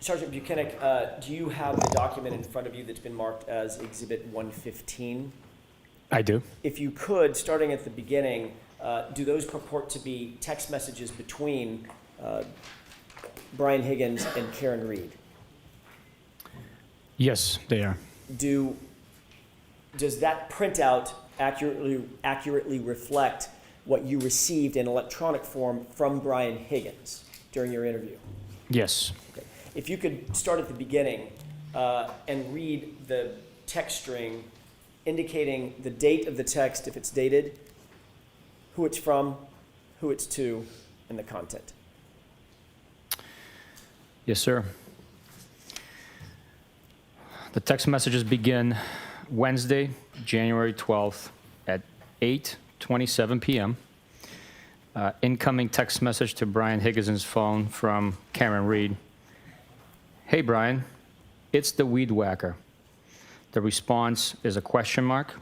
Sergeant Bukhenik, do you have the document in front of you that's been marked as Exhibit 115? I do. If you could, starting at the beginning, do those purport to be text messages between Brian Higgins and Karen Reed? Yes, they are. Does that printout accurately reflect what you received in electronic form from Brian Higgins during your interview? Yes. Okay. If you could start at the beginning and read the text string indicating the date of the text, if it's dated, who it's from, who it's to, and the content. Yes, sir. The text messages begin Wednesday, January 12th at 8:27 p.m. Incoming text message to Brian Higgins' phone from Karen Reed. Hey, Brian, it's the weed whacker. The response is a question mark,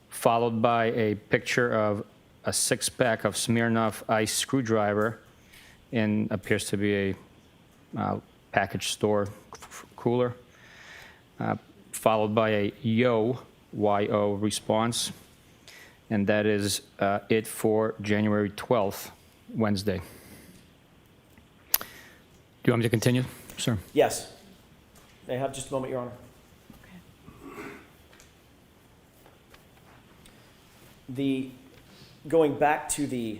followed by a picture of a six-pack of Smirnoff ice screwdriver in appears to be a package store cooler, followed by a Y-O response, and that is it for January 12th, Wednesday. Do you want me to continue, sir? Yes. May I have just a moment, Your Honor? Going back to the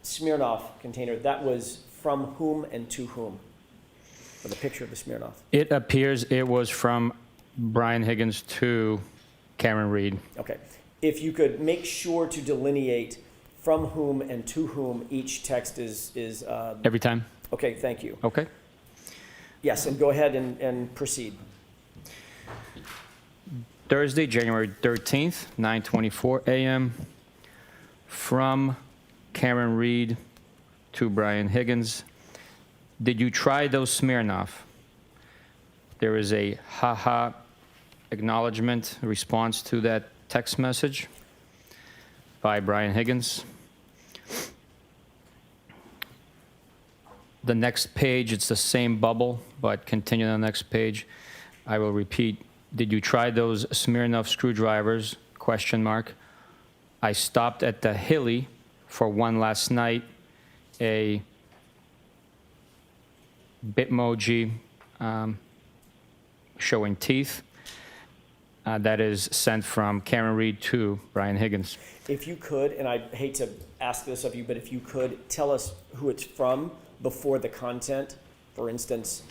Smirnoff container, that was from whom and to whom? For the picture of the Smirnoff. It appears it was from Brian Higgins to Karen Reed. Okay. If you could make sure to delineate from whom and to whom each text is Every time? okay, thank you. Okay. Yes, and go ahead and proceed. Thursday, January 13th, 9:24 a.m. From Karen Reed to Brian Higgins. Did you try those Smirnoff? There is a ha-ha acknowledgement response to that text message by Brian Higgins. The next page, it's the same bubble, but continue on the next page. I will repeat. Did you try those Smirnoff screwdrivers? Question mark. I stopped at the Hilly for one last night. A Bitmoji showing teeth. That is sent from Karen Reed to Brian Higgins. If you could, and I hate to ask this of you, but if you could tell us who it's from before the content, for instance,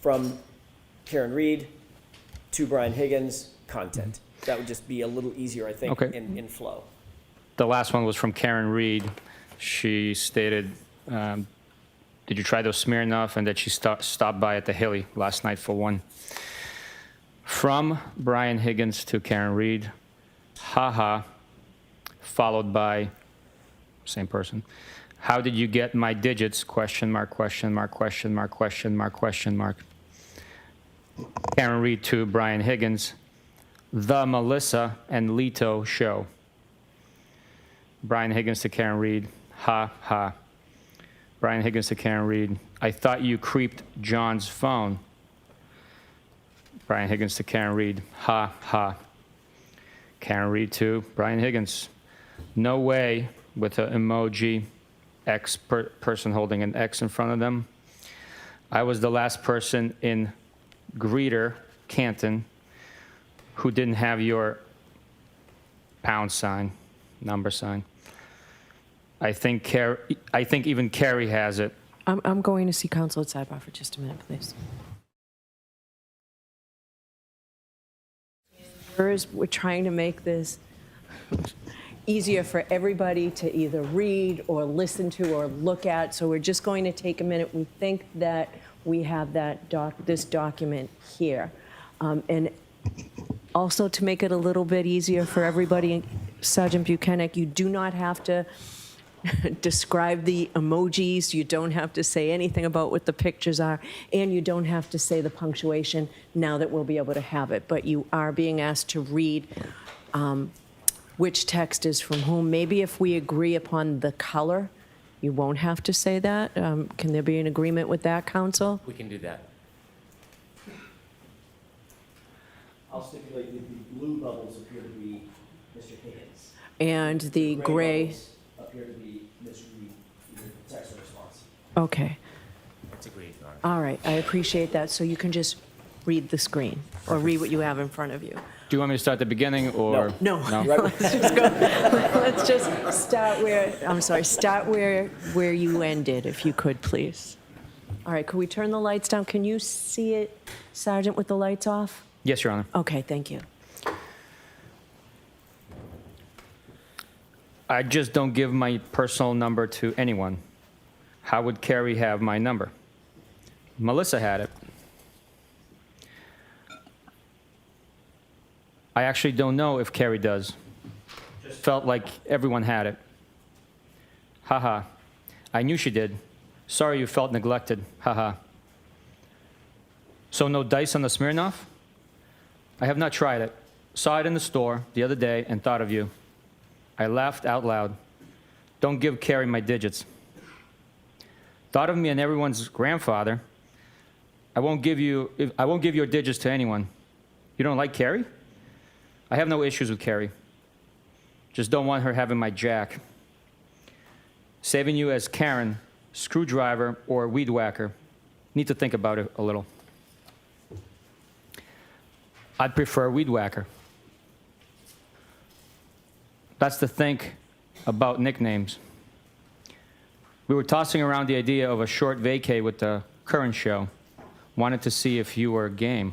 from Karen Reed to Brian Higgins, content. That would just be a little easier, I think, Okay. in flow. The last one was from Karen Reed. She stated, did you try those Smirnoff? And that she stopped by at the Hilly last night for one. From Brian Higgins to Karen Reed, haha, followed by, same person. How did you get my digits? Question mark, question mark, question mark, question mark, question mark. Karen Reed to Brian Higgins, the Melissa and Leto show. Brian Higgins to Karen Reed, ha, ha. Brian Higgins to Karen Reed, I thought you creeped John's phone. Brian Higgins to Karen Reed, ha, ha. Karen Reed to Brian Higgins, no way, with an emoji, X person holding an X in front of them. I was the last person in Greeter, Canton, who didn't have your pound sign, number sign. I think even Carrie has it. I'm going to see counsel at sidebar for just a minute, please. We're trying to make this easier for everybody to either read or listen to or look at, so we're just going to take a minute. We think that we have this document here. And also to make it a little bit easier for everybody, Sergeant Bukhenik, you do not have to describe the emojis. You don't have to say anything about what the pictures are, and you don't have to say the punctuation now that we'll be able to have it. But you are being asked to read which text is from whom. Maybe if we agree upon the color you won't have to say that. Can there be an agreement with that, counsel? We can do that. I'll stipulate that the blue bubbles appear to be Mr. Higgins. And the gray, bubbles appear to be Ms. Reed, either text or response. okay. That's agreed, Your Honor. All right, I appreciate that. So you can just read the screen or read what you have in front of you. Do you want me to start at the beginning or? No. Right. Let's just start where you ended, if you could, please. All right, could we turn the lights down? Can you see it, Sergeant, with the lights off? Yes, Your Honor. Okay, thank you. I just don't give my personal number to anyone. How would Carrie have my number? Melissa had it. I actually don't know if Carrie does. Just felt like everyone had it. Haha. I knew she did. Sorry you felt neglected. Haha. So no dice on the Smirnoff? I have not tried it. Saw it in the store the other day and thought of you. I laughed out loud. Don't give Carrie my digits. Thought of me and everyone's grandfather. I won't give your digits to anyone. You don't like Carrie? I have no issues with Carrie. Just don't want her having my jack. Saving you as Karen, screwdriver, or weed whacker. Need to think about it a little. I'd prefer weed whacker. That's the think about nicknames. We were tossing around the idea of a short vacay with the current show. Wanted to see if you were game.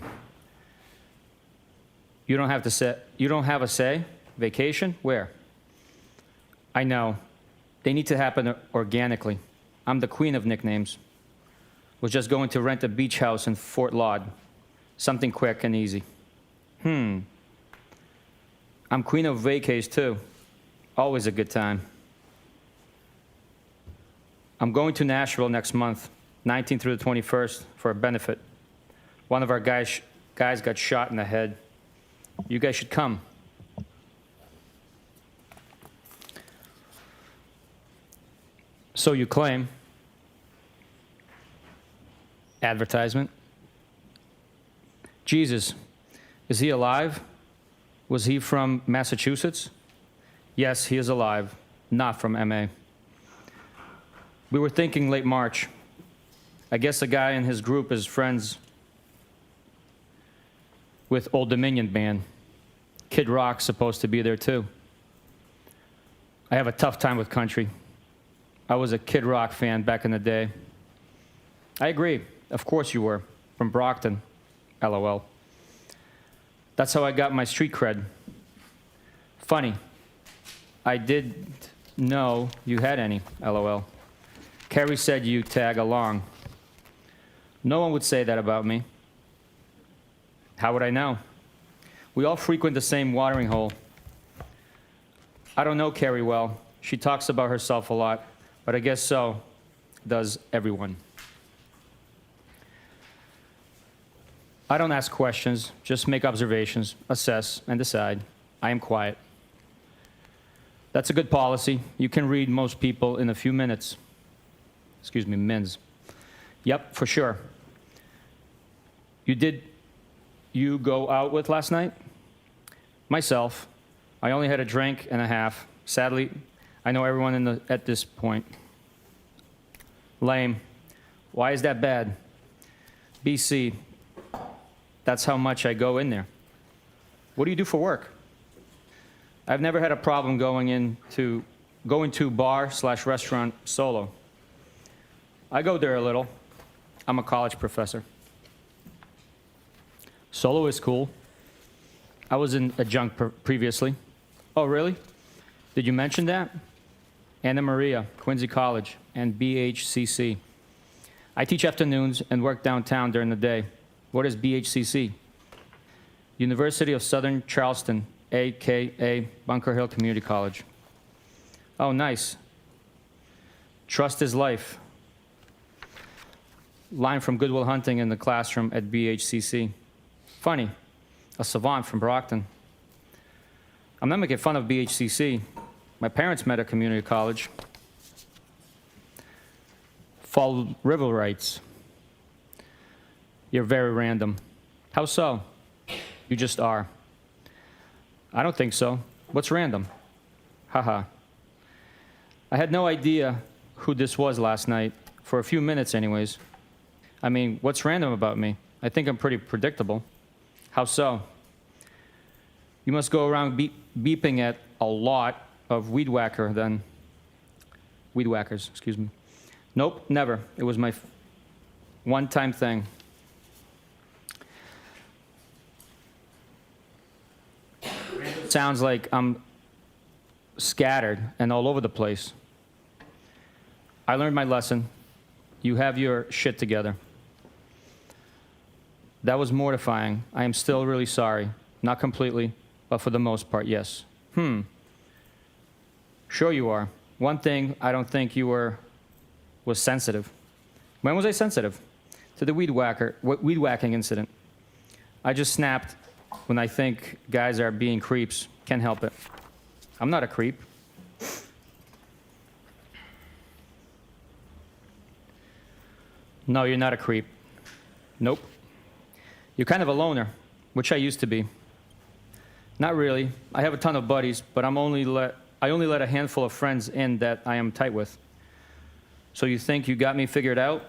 You don't have a say? Vacation? Where? I know. They need to happen organically. I'm the queen of nicknames. Was just going to rent a beach house in Fort Laud. Something quick and easy. I'm queen of vacays too. Always a good time. I'm going to Nashville next month, 19th through the 21st, for a benefit. One of our guys got shot in the head. You guys should come. So you claim. Advertisement. Jesus, is he alive? Was he from Massachusetts? Yes, he is alive, not from MA. We were thinking late March. I guess a guy in his group is friends with Old Dominion Band. Kid Rock's supposed to be there too. I have a tough time with country. I was a Kid Rock fan back in the day. I agree. Of course you were. From Brockton. LOL. That's how I got my street cred. Funny. I didn't know you had any. LOL. Carrie said you tag along. No one would say that about me. How would I know? We all frequent the same watering hole. I don't know Carrie well. She talks about herself a lot, but I guess so does everyone. I don't ask questions, just make observations, assess, and decide. I am quiet. That's a good policy. You can read most people in a few minutes. Excuse me, mins. Yep, for sure. You go out with last night? Myself. I only had a drink and a half. Sadly, I know everyone at this point. Lame. Why is that bad? BC. That's how much I go in there. What do you do for work? I've never had a problem going to bar/restaurant solo. I go there a little. I'm a college professor. Solo is cool. I was in adjunct previously. Oh, really? Did you mention that? Anna Maria, Quincy College, and BHCC. I teach afternoons and work downtown during the day. What is BHCC? University of Southern Charleston, a.k.a. Bunker Hill Community College. Oh, nice. Trust is life. Line from Goodwill Hunting in the classroom at BHCC. Funny, a savant from Brockton. I'm not making fun of BHCC. My parents met at community college. Fall River writes, "You're very random." How so? You just are. I don't think so. What's random? Haha. I had no idea who this was last night, for a few minutes anyways. I mean, what's random about me? I think I'm pretty predictable. How so? You must go around beeping at a lot of weed whackers, excuse me. Nope, never. It was my one-time thing. Sounds like I'm scattered and all over the place. I learned my lesson. You have your shit together. That was mortifying. I am still really sorry. Not completely, but for the most part, yes. Sure you are. One thing I don't think you was sensitive. When was I sensitive? To the weed whacking incident. I just snapped when I think guys are being creeps. Can't help it. I'm not a creep. No, you're not a creep. Nope. You're kind of a loner, which I used to be. Not really. I have a ton of buddies, but I only let a handful of friends in that I am tight with. So you think you got me figured out?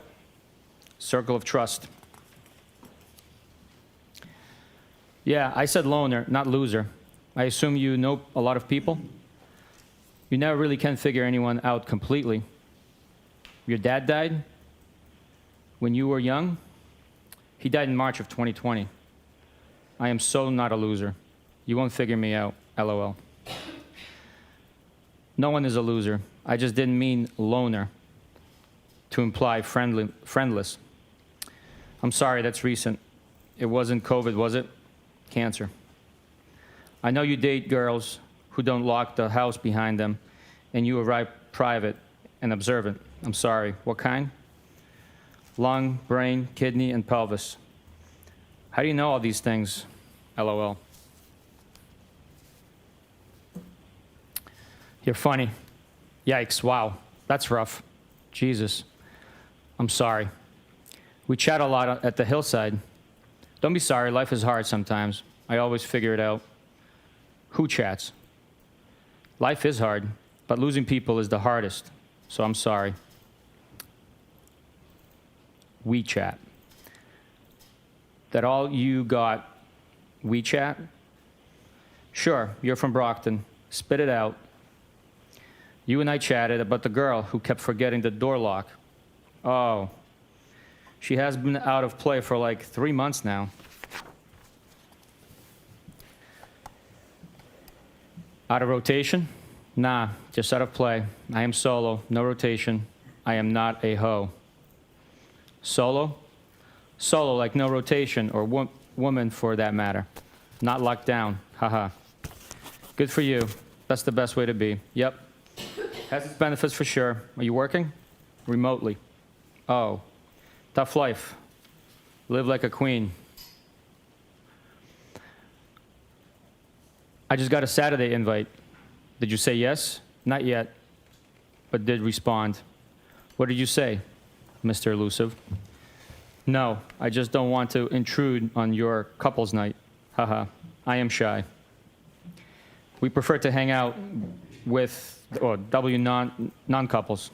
Circle of trust. Yeah, I said loner, not loser. I assume you know a lot of people? You never really can figure anyone out completely. Your dad died when you were young? He died in March of 2020. I am so not a loser. You won't figure me out, LOL. No one is a loser. I just didn't mean loner to imply friendless. I'm sorry, that's recent. It wasn't COVID, was it? Cancer. I know you date girls who don't lock the house behind them, and you arrive private and observant. I'm sorry. What kind? Lung, brain, kidney, and pelvis. How do you know all these things? LOL. You're funny. Yikes, wow. That's rough. Jesus. I'm sorry. We chat a lot at the hillside. Don't be sorry, life is hard sometimes. I always figure it out. Who chats? Life is hard, but losing people is the hardest, so I'm sorry. We chat. That all you got, we chat? Sure, you're from Brockton. Spit it out. You and I chatted about the girl who kept forgetting the door lock. Oh. She has been out of play for like 3 months now. Out of rotation? Nah, just out of play. I am solo, no rotation. I am not a hoe. Solo? Solo, like no rotation, or woman for that matter. Not locked down, haha. Good for you. That's the best way to be. Yep. Has its benefits for sure. Are you working? Remotely. Oh. Tough life. Live like a queen. I just got a Saturday invite. Did you say yes? Not yet, but did respond. What did you say, Mr. Elusive? No, I just don't want to intrude on your couples night. Haha, I am shy. We prefer to hang out with, or W non-couples.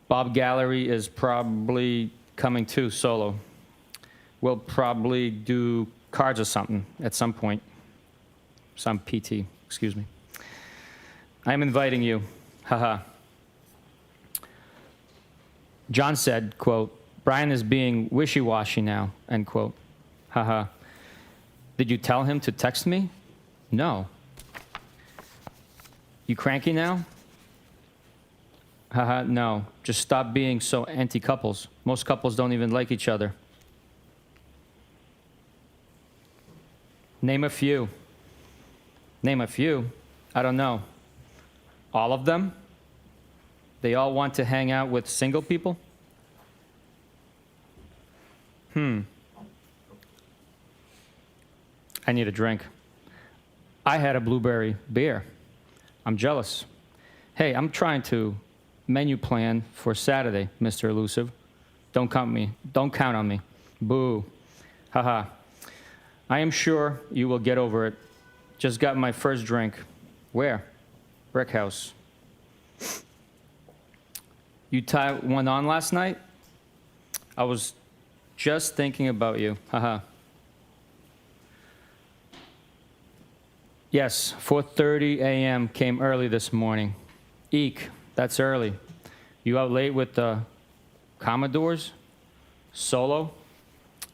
Bob Gallery is probably coming too, solo. We'll probably do cards or something at some point. Some PT, excuse me. I'm inviting you, haha. John said, quote, Brian is being wishy-washy now, end quote. Haha. Did you tell him to text me? No. You cranky now? Haha, no. Just stop being so anti-couples. Most couples don't even like each other. Name a few. Name a few? I don't know. All of them? They all want to hang out with single people? I need a drink. I had a blueberry beer. I'm jealous. Hey, I'm trying to menu plan for Saturday, Mr. Elusive. Don't count on me. Boo. Haha. I am sure you will get over it. Just got my first drink. Where? Brick House. You tied one on last night? I was just thinking about you. Haha. Yes, 4:30 a.m. came early this morning. Eek, that's early. You out late with the Commodores? Solo?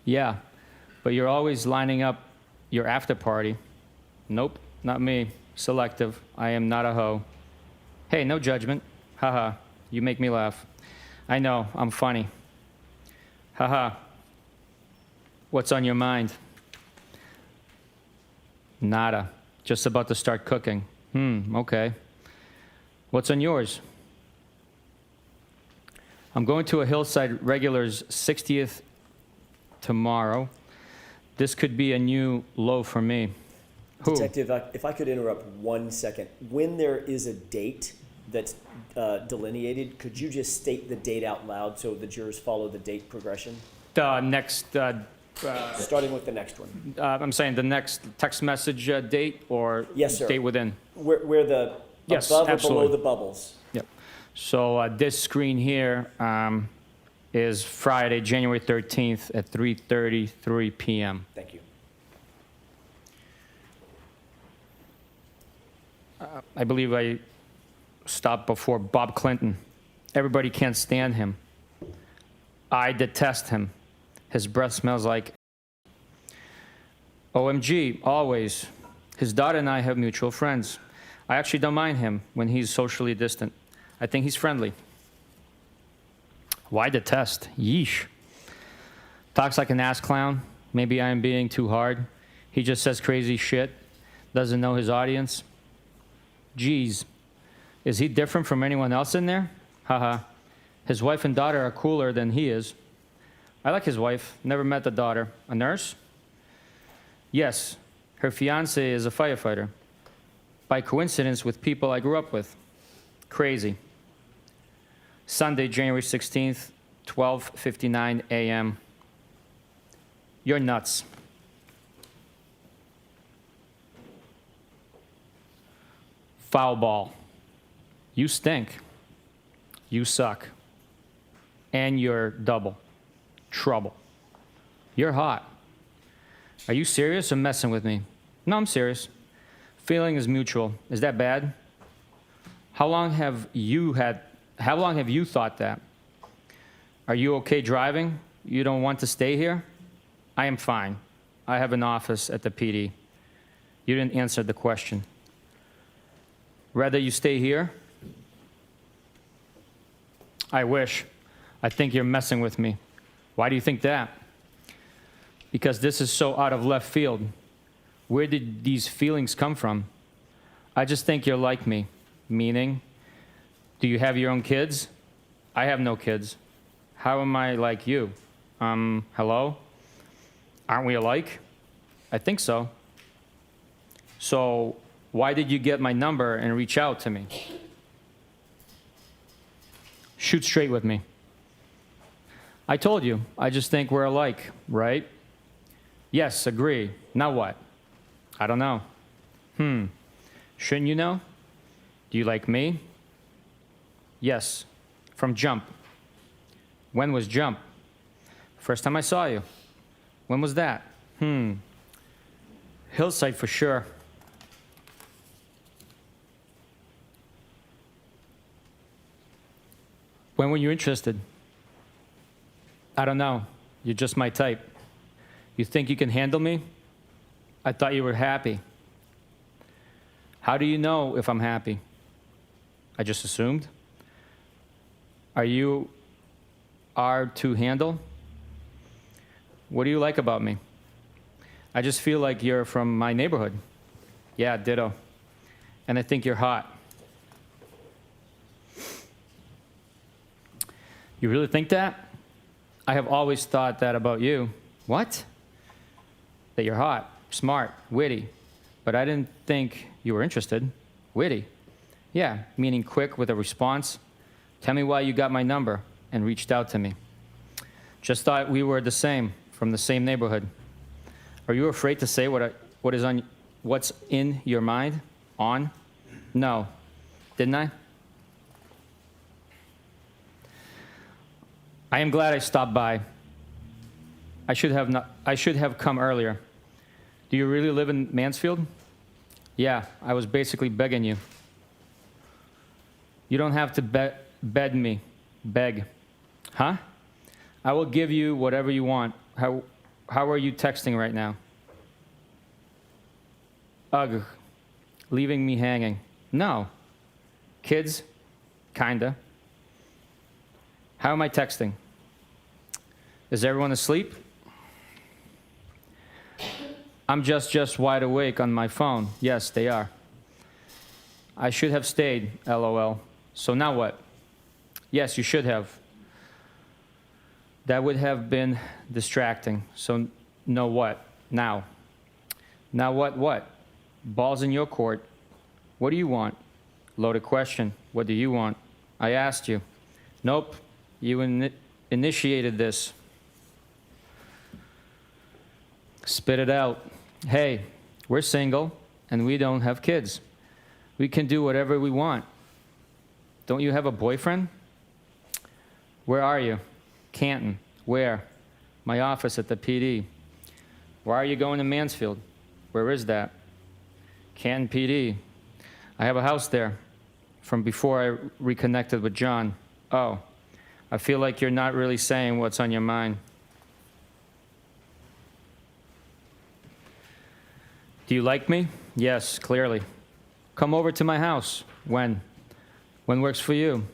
Yeah, but you're always lining up your after party. Nope, not me. Selective. I am not a hoe. Hey, no judgment. Haha, you make me laugh. I know, I'm funny. Haha. What's on your mind? Nada. Just about to start cooking. Okay. What's on yours? I'm going to a Hillside Regulars 60th tomorrow. This could be a new low for me. Who? Detective, if I could interrupt 1 second. When there is a date that's delineated, could you just state the date out loud so the jurors follow the date progression? Starting with the next one. I'm saying the next text message date or Yes, sir. date within? Where the Yes, above or absolutely. below the bubbles. Yep. So this screen here is Friday, January 13th at 3:33 p.m. Thank you. I believe I stopped before Bob Clinton. Everybody can't stand him. I detest him. His breath smells like OMG, always. His daughter and I have mutual friends. I actually don't mind him when he's socially distant. I think he's friendly. Why detest? Yeesh. Talks like an ass clown. Maybe I'm being too hard. He just says crazy shit. Doesn't know his audience. Geez. Is he different from anyone else in there? Haha. His wife and daughter are cooler than he is. I like his wife. Never met the daughter. A nurse? Yes. Her fiance is a firefighter. By coincidence with people I grew up with. Crazy. Sunday, January 16th, 12:59 a.m. You're nuts. Foul ball. You stink. You suck. And you're double. Trouble. You're hot. Are you serious or messing with me? No, I'm serious. Feeling is mutual. Is that bad? How long have you thought that? Are you okay driving? You don't want to stay here? I am fine. I have an office at the PD. You didn't answer the question. Rather you stay here? I wish. I think you're messing with me. Why do you think that? Because this is so out of left field. Where did these feelings come from? I just think you're like me. Meaning, do you have your own kids? I have no kids. How am I like you? Hello? Aren't we alike? I think so. So, why did you get my number and reach out to me? Shoot straight with me. I told you, I just think we're alike, right? Yes, agree. Now what? I don't know. Shouldn't you know? Do you like me? Yes, from jump. When was jump? First time I saw you. When was that? Hillside for sure. When were you interested? I don't know. You're just my type. You think you can handle me? I thought you were happy. How do you know if I'm happy? I just assumed. Are you to handle? What do you like about me? I just feel like you're from my neighborhood. Yeah, ditto. And I think you're hot. You really think that? I have always thought that about you. What? That you're hot, smart, witty. But I didn't think you were interested. Witty. Yeah, meaning quick with a response. Tell me why you got my number and reached out to me. Just thought we were the same, from the same neighborhood. Are you afraid to say what's in your mind? On? No. Didn't I? I am glad I stopped by. I should have come earlier. Do you really live in Mansfield? Yeah, I was basically begging you. You don't have to beg me. Beg. Huh? I will give you whatever you want. How are you texting right now? Ugh. Leaving me hanging. No. Kids? Kinda. How am I texting? Is everyone asleep? I'm just wide awake on my phone. Yes, they are. I should have stayed, LOL. So now what? Yes, you should have. That would have been distracting. So no what? Now. Now what? Ball's in your court. What do you want? Loaded question. What do you want? I asked you. Nope. You initiated this. Spit it out. Hey, we're single and we don't have kids. We can do whatever we want. Don't you have a boyfriend? Where are you? Canton. Where? My office at the PD. Why are you going to Mansfield? Where is that? Canton PD. I have a house there from before I reconnected with John. Oh, I feel like you're not really saying what's on your mind. Do you like me? Yes, clearly. Come over to my house. When? When works for you?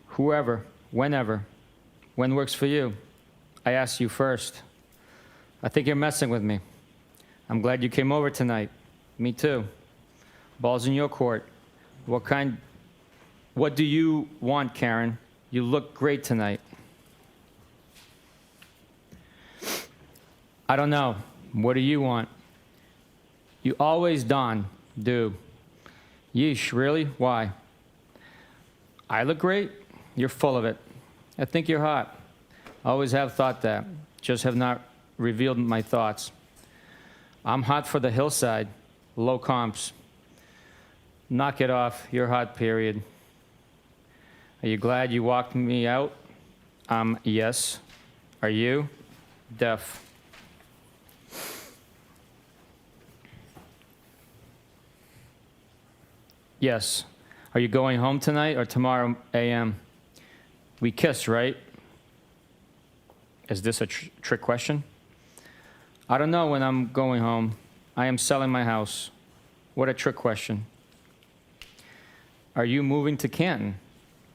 Whoever, whenever. When works for you? I asked you first. I think you're messing with me. I'm glad you came over tonight. Me too. Ball's in your court. What do you want, Karen? You look great tonight. I don't know. What do you want? You always do. Yeesh, really? Why? I look great? You're full of it. I think you're hot. Always have thought that. Just have not revealed my thoughts. I'm hot for the hillside. Low comps. Knock it off. You're hot, period. Are you glad you walked me out? Yes. Are you? Def. Yes. Are you going home tonight or tomorrow a.m.? We kissed, right? Is this a trick question? I don't know when I'm going home. I am selling my house. What a trick question. Are you moving to Canton?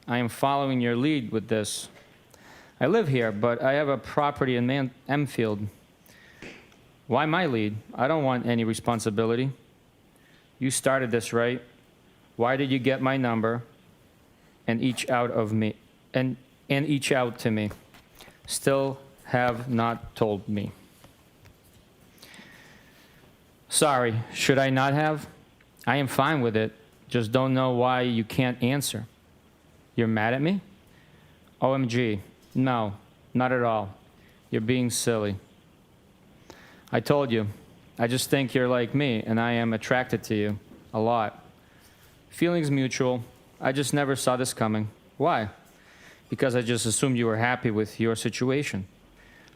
I am following your lead with this. I live here, but I have a property in Mansfield. Why my lead? I don't want any responsibility. You started this, right? Why did you get my number and each out of me and each out to me? Still have not told me. Sorry, should I not have? I am fine with it. Just don't know why you can't answer. You're mad at me? OMG. No, not at all. You're being silly. I told you. I just think you're like me, and I am attracted to you. A lot. Feelings mutual. I just never saw this coming. Why? Because I just assumed you were happy with your situation.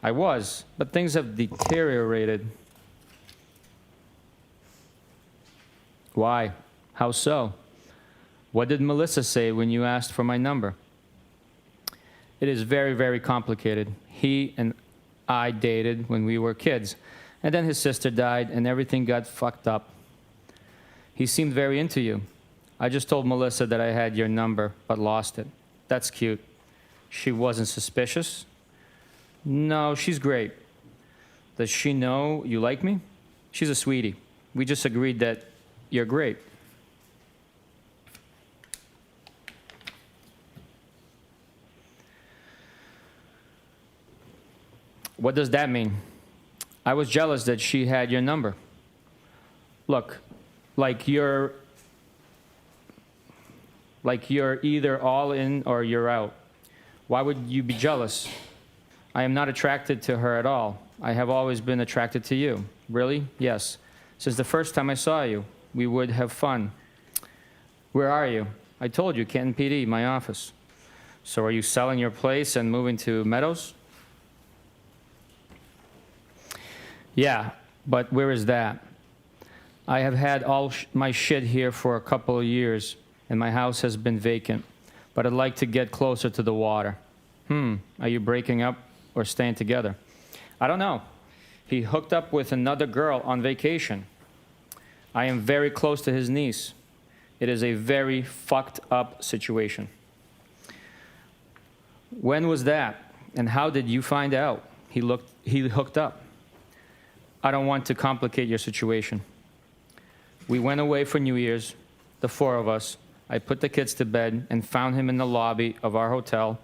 I was, but things have deteriorated. Why? How so? What did Melissa say when you asked for my number? It is very, very complicated. He and I dated when we were kids, and then his sister died, and everything got fucked up. He seemed very into you. I just told Melissa that I had your number, but lost it. That's cute. She wasn't suspicious? No, she's great. Does she know you like me? She's a sweetie. We just agreed that you're great. What does that mean? I was jealous that she had your number. Look, like like you're either all in or you're out. Why would you be jealous? I am not attracted to her at all. I have always been attracted to you. Really? Yes. Since the first time I saw you, we would have fun. Where are you? I told you, Canton PD, my office. So are you selling your place and moving to Meadows? Yeah, but where is that? I have had all my shit here for a couple of years, and my house has been vacant, but I'd like to get closer to the water. Are you breaking up or staying together? I don't know. He hooked up with another girl on vacation. I am very close to his niece. It is a very fucked up situation. When was that? And how did you find out he hooked up? I don't want to complicate your situation. We went away for New Year's, the four of us. I put the kids to bed and found him in the lobby of our hotel,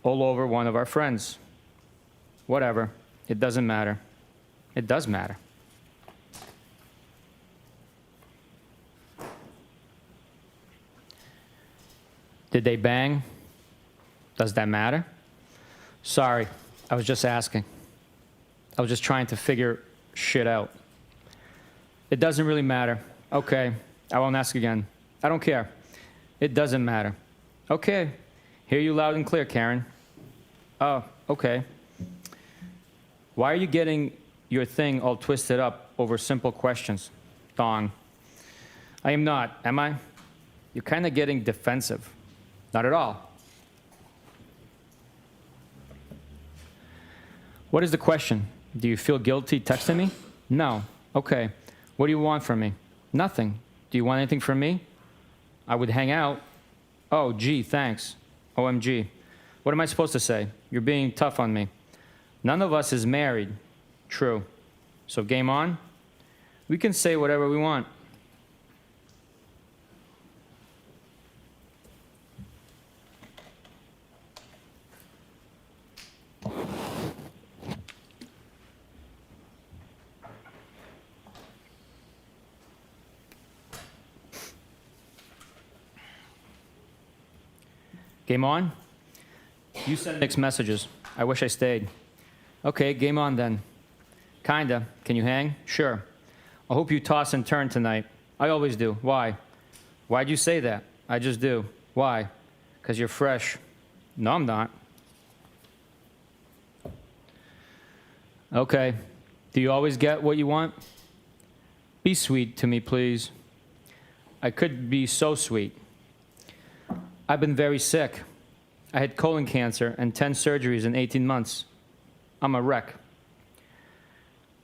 all over one of our friends. Whatever. It doesn't matter. It does matter. Did they bang? Does that matter? Sorry, I was just asking. I was just trying to figure shit out. It doesn't really matter. Okay, I won't ask again. I don't care. It doesn't matter. Okay, hear you loud and clear, Karen. Oh, okay. Why are you getting your thing all twisted up over simple questions? Dong. I am not, am I? You're kind of getting defensive. Not at all. What is the question? Do you feel guilty texting me? No. Okay. What do you want from me? Nothing. Do you want anything from me? I would hang out. Oh, gee, thanks. OMG. What am I supposed to say? You're being tough on me. None of us is married. True. So game on? We can say whatever we want. Game on? You send mixed messages. I wish I stayed. Okay, game on then. Kinda. Can you hang? Sure. I hope you toss and turn tonight. I always do. Why? Why'd you say that? I just do. Why? 'Cause you're fresh. No, I'm not. Okay. Do you always get what you want? Be sweet to me, please. I could be so sweet. I've been very sick. I had colon cancer and 10 surgeries in 18 months. I'm a wreck.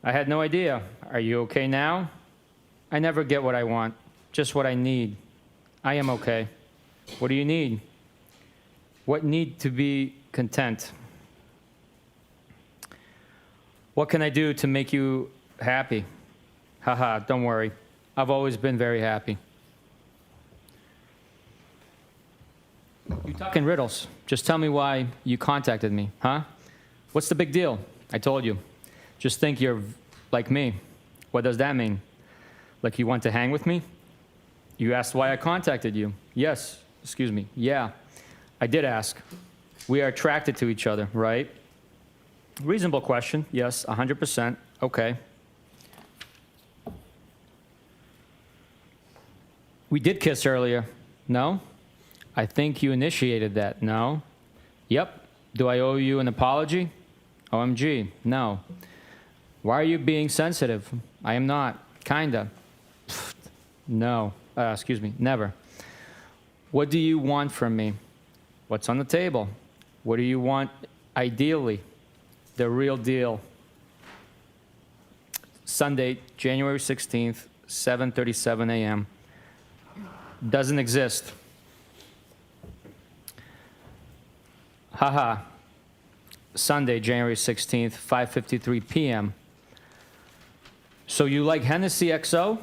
I had no idea. Are you okay now? I never get what I want, just what I need. I am okay. What do you need? What need to be content? What can I do to make you happy? Haha, don't worry. I've always been very happy. You talk in riddles. Just tell me why you contacted me, huh? What's the big deal? I told you. Just think you're like me. What does that mean? Like you want to hang with me? You asked why I contacted you. Yes. Excuse me. Yeah. I did ask. We are attracted to each other, right? Reasonable question. Yes, 100%. Okay. We did kiss earlier. No? I think you initiated that. No? Yep. Do I owe you an apology? OMG. No. Why are you being sensitive? I am not. Kinda. Pfft. No. Excuse me. Never. What do you want from me? What's on the table? What do you want ideally? The real deal. Sunday, January 16th, 7:37 a.m. Doesn't exist. Haha. Sunday, January 16th, 5:53 p.m. So you like Hennessy XO?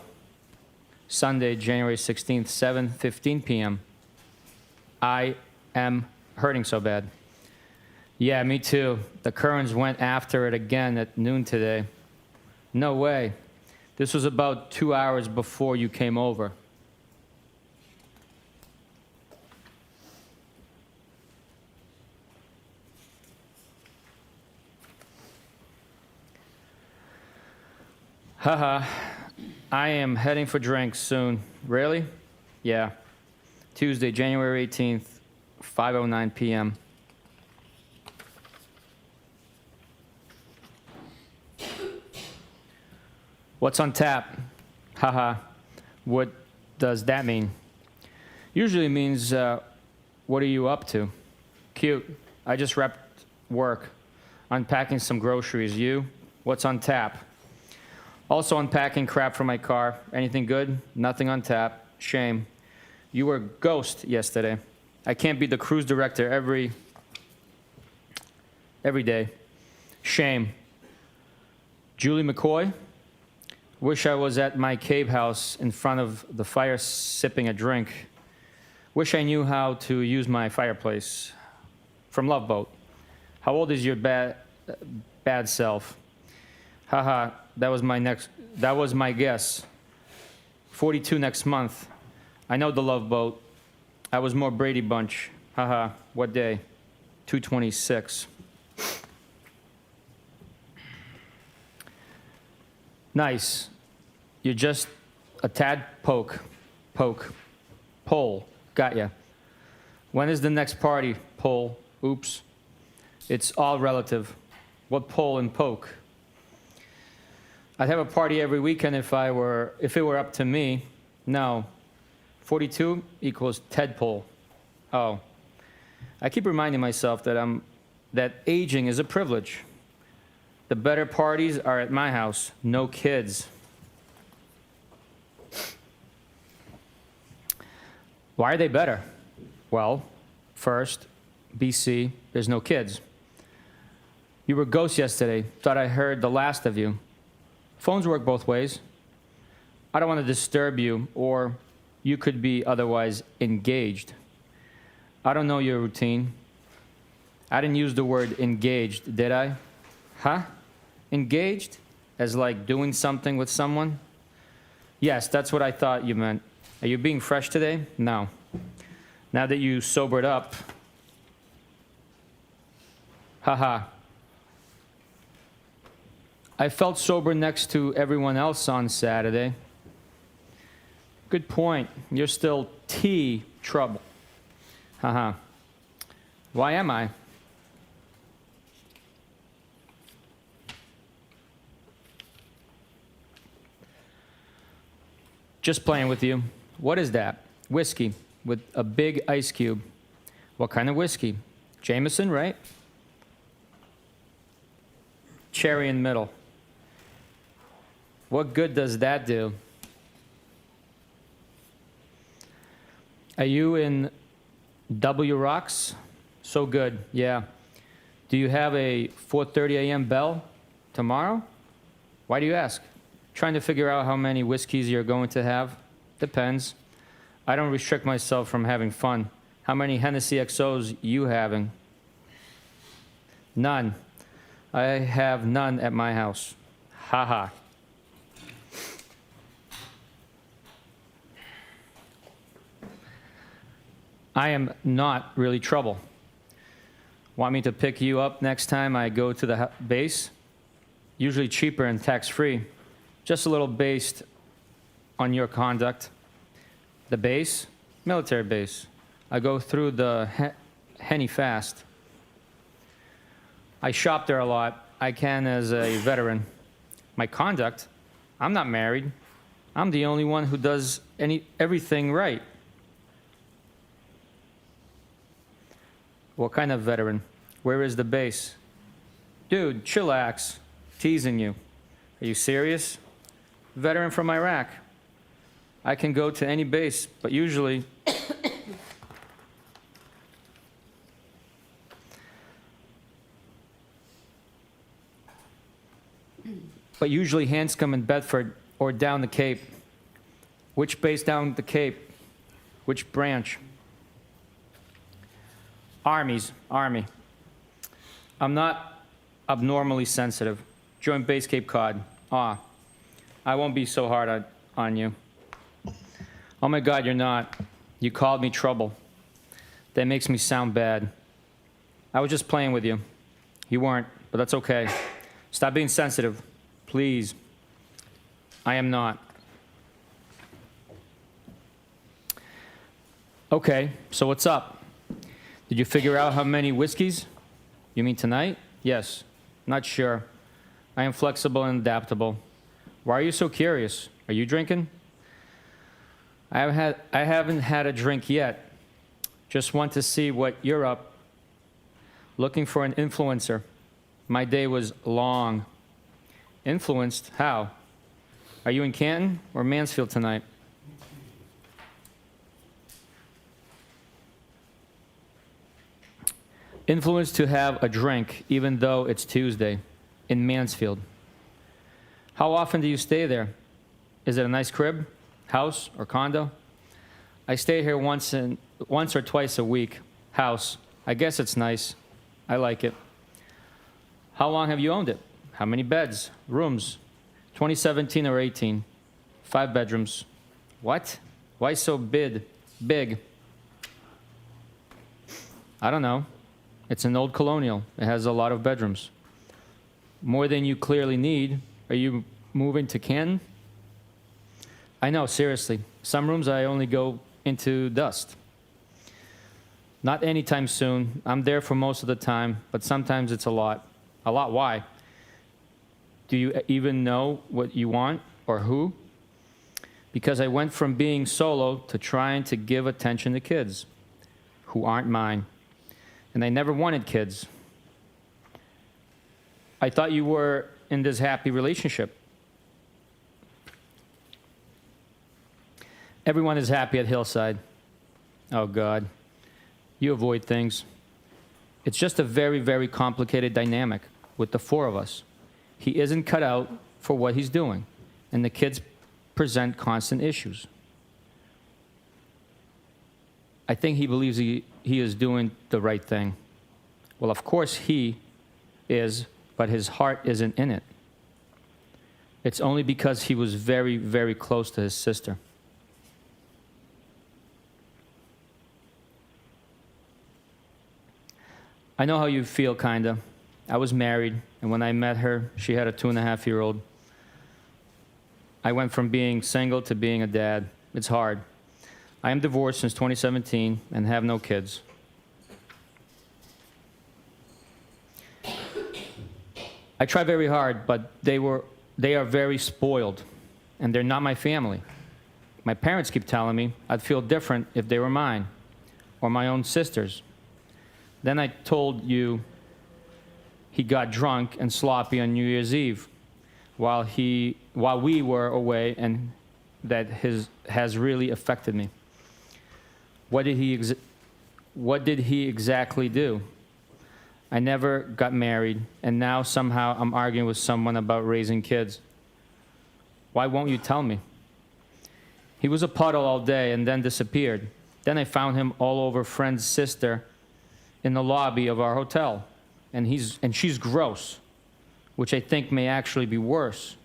Sunday, January 16th, 7:15 p.m. I am hurting so bad. Yeah, me too. The Currens went after it again at noon today. No way. This was about 2 hours before you came over. Haha. I am heading for drinks soon. Really? Yeah. Tuesday, January 18th, 5:09 p.m. What's on tap? Haha. What does that mean? Usually means, what are you up to? Cute. I just wrapped work. Unpacking some groceries. You? What's on tap? Also unpacking crap from my car. Anything good? Nothing on tap. Shame. You were a ghost yesterday. I can't be the cruise director every day. Shame. Julie McCoy? Wish I was at my cave house in front of the fire sipping a drink. Wish I knew how to use my fireplace. From Love Boat. How old is your bad self? Haha, that was my guess. 42 next month. I know the Love Boat. I was more Brady Bunch. Haha, what day? 226. Nice. You're just a tad poke. Pole. Got ya. When is the next party? Pole. Oops. It's all relative. What pole and poke? I'd have a party every weekend if it were up to me. No. 42 equals tadpole. Oh. I keep reminding myself that aging is a privilege. The better parties are at my house. No kids. Why are they better? Well, first, BC, there's no kids. You were a ghost yesterday. Thought I heard the last of you. Phones work both ways. I don't want to disturb you, or you could be otherwise engaged. I don't know your routine. I didn't use the word engaged, did I? Huh? Engaged? As like doing something with someone? Yes, that's what I thought you meant. Are you being fresh today? No. Now that you sobered up. Haha. I felt sober next to everyone else on Saturday. Good point. You're still T trouble. Haha. Why am I? Just playing with you. What is that? Whiskey with a big ice cube. What kind of whiskey? Jameson, right? Cherry in the middle. What good does that do? Are you in W Rocks? So good, yeah. Do you have a 4:30 a.m. bell tomorrow? Why do you ask? Trying to figure out how many whiskeys you're going to have? Depends. I don't restrict myself from having fun. How many Hennessy XOs you having? None. I have none at my house. Haha. I am not really trouble. Want me to pick you up next time I go to the base? Usually cheaper and tax-free. Just a little based on your conduct. The base? Military base. I go through the Henny fast. I shop there a lot. I can as a veteran. My conduct? I'm not married. I'm the only one who does everything right. What kind of veteran? Where is the base? Dude, chillax. Teasing you. Are you serious? Veteran from Iraq. I can go to any base, but usually Hanscom and Bedford or down the Cape. Which base down the Cape? Which branch? Army. I'm not abnormally sensitive. Joint Base Cape Cod. I won't be so hard on you. Oh my God, you're not. You called me trouble. That makes me sound bad. I was just playing with you. You weren't, but that's okay. Stop being sensitive, please. I am not. Okay, so what's up? Did you figure out how many whiskeys? You mean tonight? Yes. Not sure. I am flexible and adaptable. Why are you so curious? Are you drinking? I haven't had a drink yet. Just want to see what you're up. Looking for an influencer. My day was long. Influenced? How? Are you in Canton or Mansfield tonight? Influenced to have a drink, even though it's Tuesday, in Mansfield. How often do you stay there? Is it a nice crib, house, or condo? I stay here once or twice a week. House. I guess it's nice. I like it. How long have you owned it? How many beds, rooms? 2017 or 18? 5 bedrooms. What? Why so big? I don't know. It's an old colonial. It has a lot of bedrooms. More than you clearly need. Are you moving to Canton? I know, seriously. Some rooms I only go into dust. Not anytime soon. I'm there for most of the time, but sometimes it's a lot. A lot, why? Do you even know what you want or who? Because I went from being solo to trying to give attention to kids who aren't mine. And I never wanted kids. I thought you were in this happy relationship. Everyone is happy at Hillside. Oh, God. You avoid things. It's just a very, very complicated dynamic with the 4 of us. He isn't cut out for what he's doing, and the kids present constant issues. I think he believes he is doing the right thing. Well, of course he is, but his heart isn't in it. It's only because he was very, very close to his sister. I know how you feel, kinda. I was married, and when I met her, she had a 2.5-year-old. I went from being single to being a dad. It's hard. I am divorced since 2017 and have no kids. I try very hard, but they are very spoiled, and they're not my family. My parents keep telling me I'd feel different if they were mine, or my own sisters. Then I told you he got drunk and sloppy on New Year's Eve while we were away, and that has really affected me. What did he exactly do? I never got married, and now somehow I'm arguing with someone about raising kids. Why won't you tell me? He was a puddle all day and then disappeared. Then I found him all over friend's sister in the lobby of our hotel, and she's gross, which I think may actually be worse.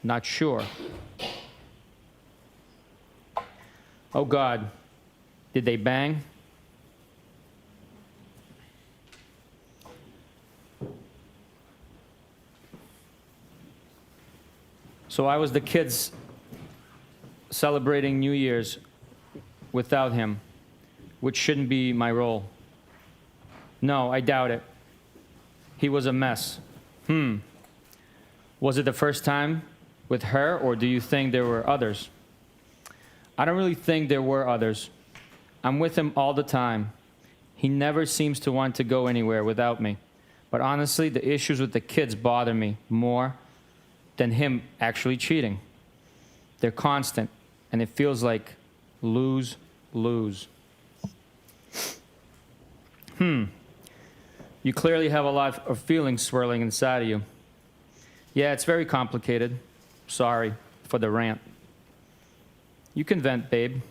Not sure. Oh, God. Did they bang? So I was the kids celebrating New Year's without him, which shouldn't be my role. No, I doubt it. He was a mess. Was it the first time with her, or do you think there were others? I don't really think there were others. I'm with him all the time. He never seems to want to go anywhere without me. But honestly, the issues with the kids bother me more than him actually cheating. They're constant, and it feels like lose-lose. You clearly have a lot of feelings swirling inside of you. Yeah, it's very complicated. Sorry for the rant. You can vent, babe.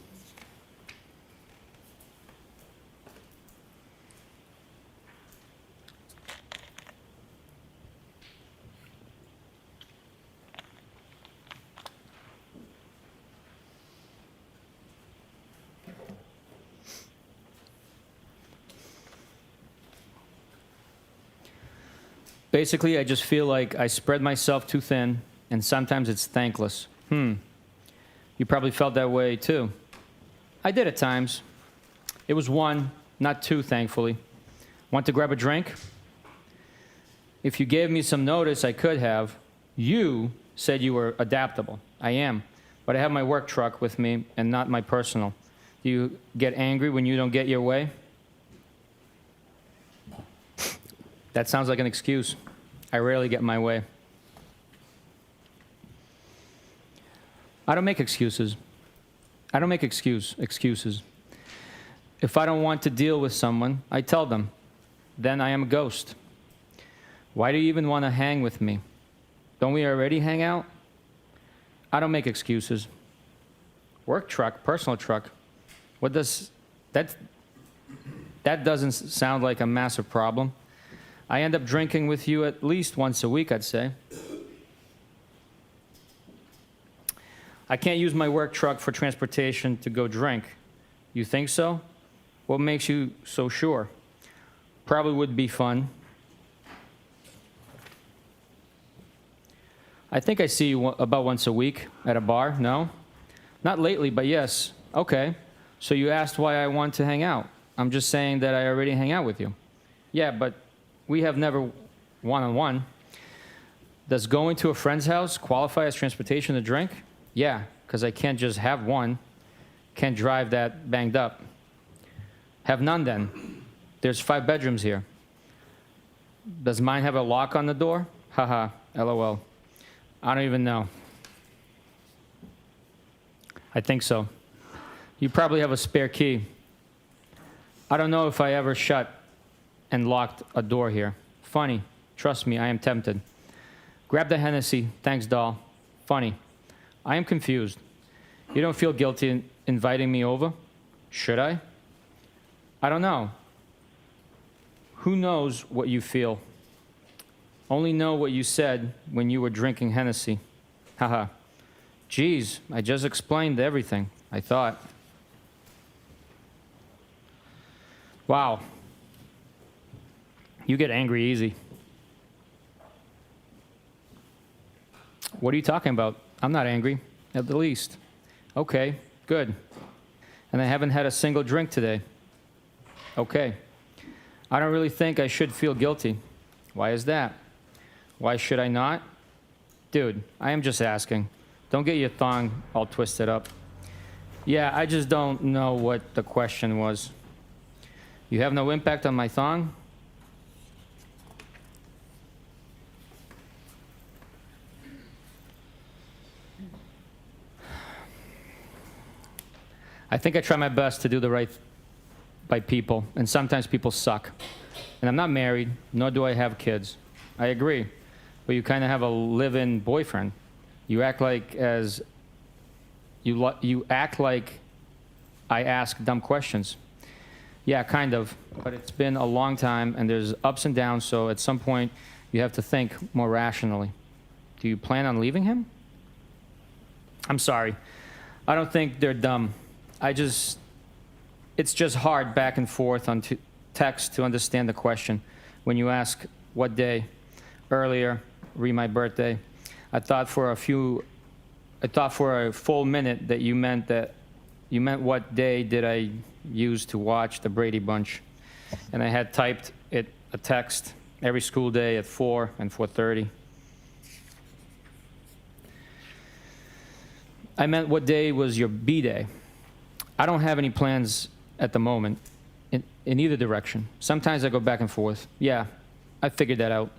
Basically, I just feel like I spread myself too thin, and sometimes it's thankless. You probably felt that way too. I did at times. It was one, not two, thankfully. Want to grab a drink? If you gave me some notice, I could have. You said you were adaptable. I am. But I have my work truck with me and not my personal. Do you get angry when you don't get your way? That sounds like an excuse. I rarely get my way. I don't make excuses. I don't make excuses. If I don't want to deal with someone, I tell them. Then I am a ghost. Why do you even want to hang with me? Don't we already hang out? I don't make excuses. Work truck, personal truck. What does that doesn't sound like a massive problem. I end up drinking with you at least once a week, I'd say. I can't use my work truck for transportation to go drink. You think so? What makes you so sure? Probably would be fun. I think I see you about once a week at a bar, no? Not lately, but yes. Okay. So you asked why I want to hang out. I'm just saying that I already hang out with you. Yeah, but we have never one-on-one. Does going to a friend's house qualify as transportation to drink? Yeah, because I can't just have one. Can't drive that banged up. Have none then. There's 5 bedrooms here. Does mine have a lock on the door? Haha, LOL. I don't even know. I think so. You probably have a spare key. I don't know if I ever shut and locked a door here. Funny. Trust me, I am tempted. Grab the Hennessy. Thanks, doll. Funny. I am confused. You don't feel guilty in inviting me over? Should I? I don't know. Who knows what you feel? Only know what you said when you were drinking Hennessy. Haha. Geez, I just explained everything, I thought. Wow. You get angry easy. What are you talking about? I'm not angry, at the least. Okay, good. And I haven't had a single drink today. Okay. I don't really think I should feel guilty. Why is that? Why should I not? Dude, I am just asking. Don't get your thong all twisted up. Yeah, I just don't know what the question was. You have no impact on my thong? I think I try my best to do the right by people, and sometimes people suck. And I'm not married, nor do I have kids. I agree. But you kind of have a live-in boyfriend. You act like you act like I ask dumb questions. Yeah, kind of. But it's been a long time, and there's ups and downs, so at some point, you have to think more rationally. Do you plan on leaving him? I'm sorry. I don't think they're dumb. It's just hard back and forth on text to understand the question. When you ask what day, earlier, re my birthday, I thought for a full minute that you meant what day did I use to watch the Brady Bunch. And I had typed it a text every school day at 4 and 4:30. I meant what day was your B-day. I don't have any plans at the moment in either direction. Sometimes I go back and forth. Yeah, I figured that out.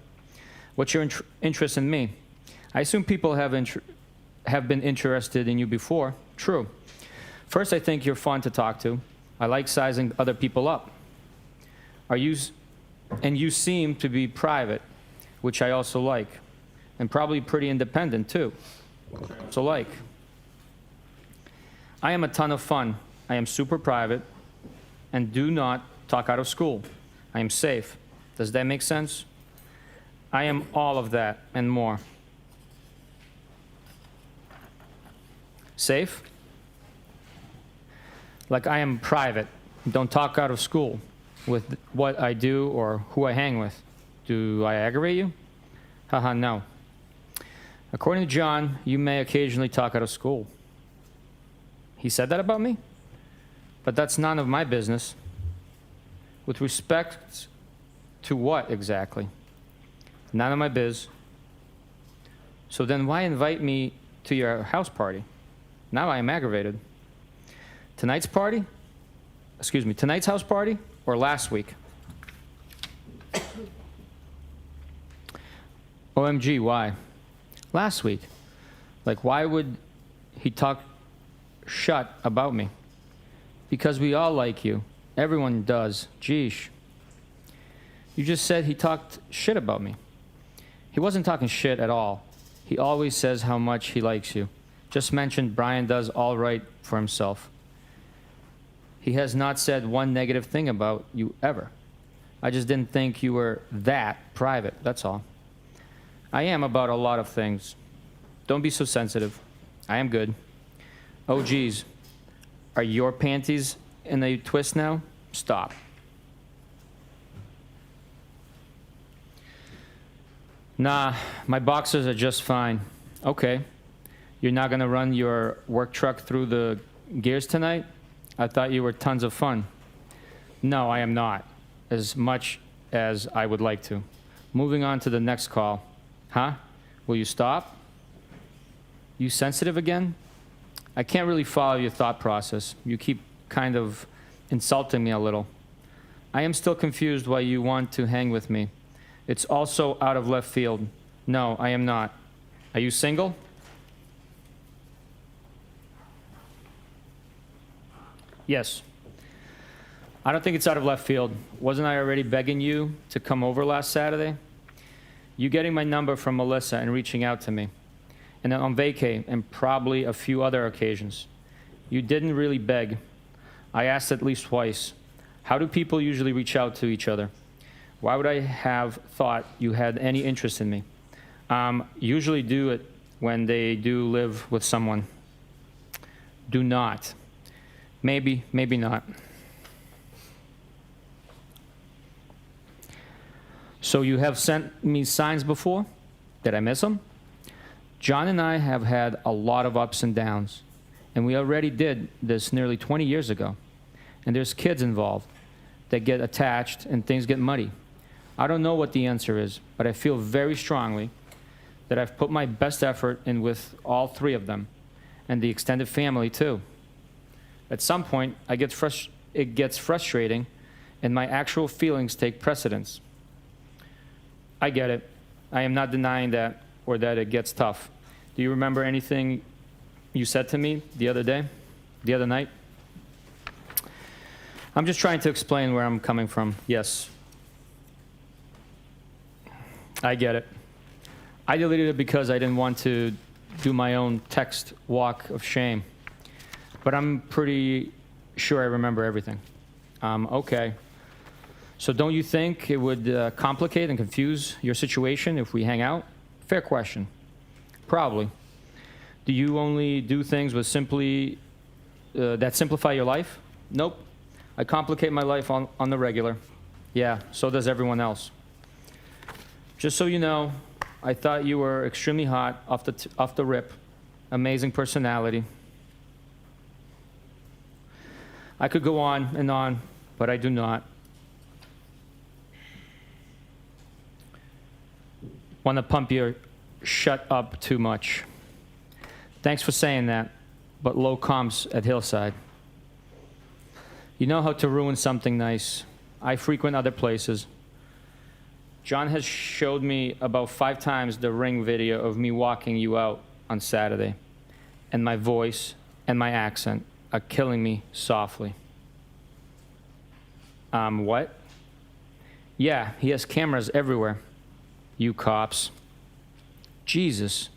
What's your interest in me? I assume people have been interested in you before. True. First, I think you're fun to talk to. I like sizing other people up. And you seem to be private, which I also like. And probably pretty independent, too. So like. I am a ton of fun. I am super private and do not talk out of school. I am safe. Does that make sense? I am all of that and more. Safe? Like I am private. Don't talk out of school with what I do or who I hang with. Do I aggravate you? Haha, no. According to John, you may occasionally talk out of school. He said that about me? But that's none of my business. With respect to what exactly? None of my biz. So then why invite me to your house party? Now I am aggravated. Tonight's house party or last week? OMG, why? Last week. Like, why would he talk shut about me? Because we all like you. Everyone does. Geesh. You just said he talked shit about me. He wasn't talking shit at all. He always says how much he likes you. Just mentioned Brian does all right for himself. He has not said one negative thing about you ever. I just didn't think you were that private, that's all. I am about a lot of things. Don't be so sensitive. I am good. Oh, geez. Are your panties in a twist now? Stop. Nah, my boxers are just fine. Okay. You're not gonna run your work truck through the gears tonight? I thought you were tons of fun. No, I am not. As much as I would like to. Moving on to the next call. Huh? Will you stop? You sensitive again? I can't really follow your thought process. You keep kind of insulting me a little. I am still confused why you want to hang with me. It's also out of left field. No, I am not. Are you single? Yes. I don't think it's out of left field. Wasn't I already begging you to come over last Saturday? You getting my number from Melissa and reaching out to me. And then on vacay and probably a few other occasions. You didn't really beg. I asked at least twice. How do people usually reach out to each other? Why would I have thought you had any interest in me? Usually do it when they do live with someone. Do not. Maybe, maybe not. So you have sent me signs before? Did I miss them? John and I have had a lot of ups and downs, and we already did this nearly 20 years ago. And there's kids involved that get attached and things get muddy. I don't know what the answer is, but I feel very strongly that I've put my best effort in with all three of them, and the extended family too. At some point, it gets frustrating, and my actual feelings take precedence. I get it. I am not denying that, or that it gets tough. Do you remember anything you said to me the other night? I'm just trying to explain where I'm coming from. Yes. I get it. I deleted it because I didn't want to do my own text walk of shame. But I'm pretty sure I remember everything. Okay. So don't you think it would complicate and confuse your situation if we hang out? Fair question. Probably. Do you only do things with that simplify your life? Nope. I complicate my life on the regular. Yeah, so does everyone else. Just so you know, I thought you were extremely hot off the rip. Amazing personality. I could go on and on, but I do not. Want to pump your shut up too much. Thanks for saying that, but low comps at Hillside. You know how to ruin something nice. I frequent other places. John has showed me about 5 times the Ring video of me walking you out on Saturday, and my voice and my accent are killing me softly. What? Yeah, he has cameras everywhere. You cops. Jesus.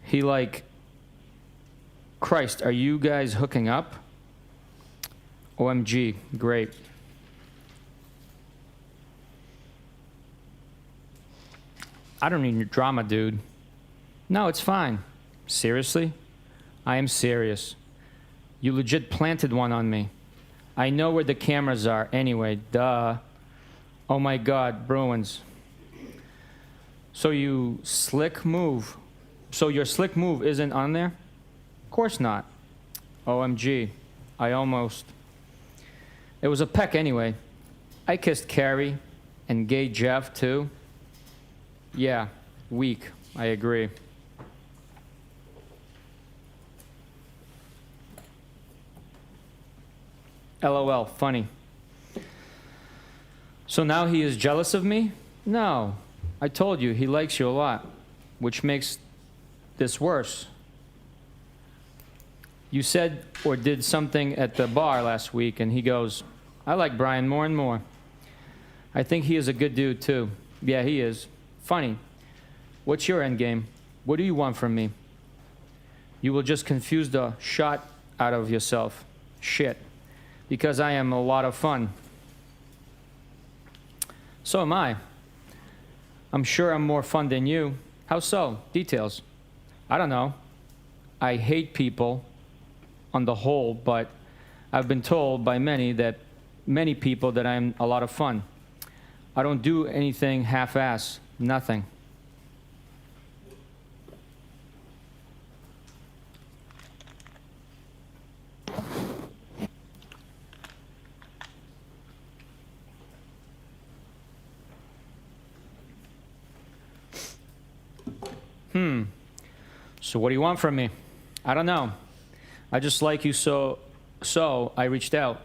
He like, Christ, are you guys hooking up? OMG, great. I don't need your drama, dude. No, it's fine. Seriously? I am serious. You legit planted one on me. I know where the cameras are anyway, duh. Oh my God, Bruins. So your slick move isn't on there? Of course not. OMG, I almost. It was a peck anyway. I kissed Carrie and gay Jeff too. Yeah, weak, I agree. LOL, funny. So now he is jealous of me? No, I told you he likes you a lot, which makes this worse. You said or did something at the bar last week, and he goes, I like Brian more and more. I think he is a good dude, too. Yeah, he is. Funny. What's your end game? What do you want from me? You will just confuse the shot out of yourself. Shit. Because I am a lot of fun. So am I. I'm sure I'm more fun than you. How so? Details. I don't know. I hate people on the whole, but I've been told by many people that I'm a lot of fun. I don't do anything half-ass, nothing. So what do you want from me? I don't know. I just like you so I reached out.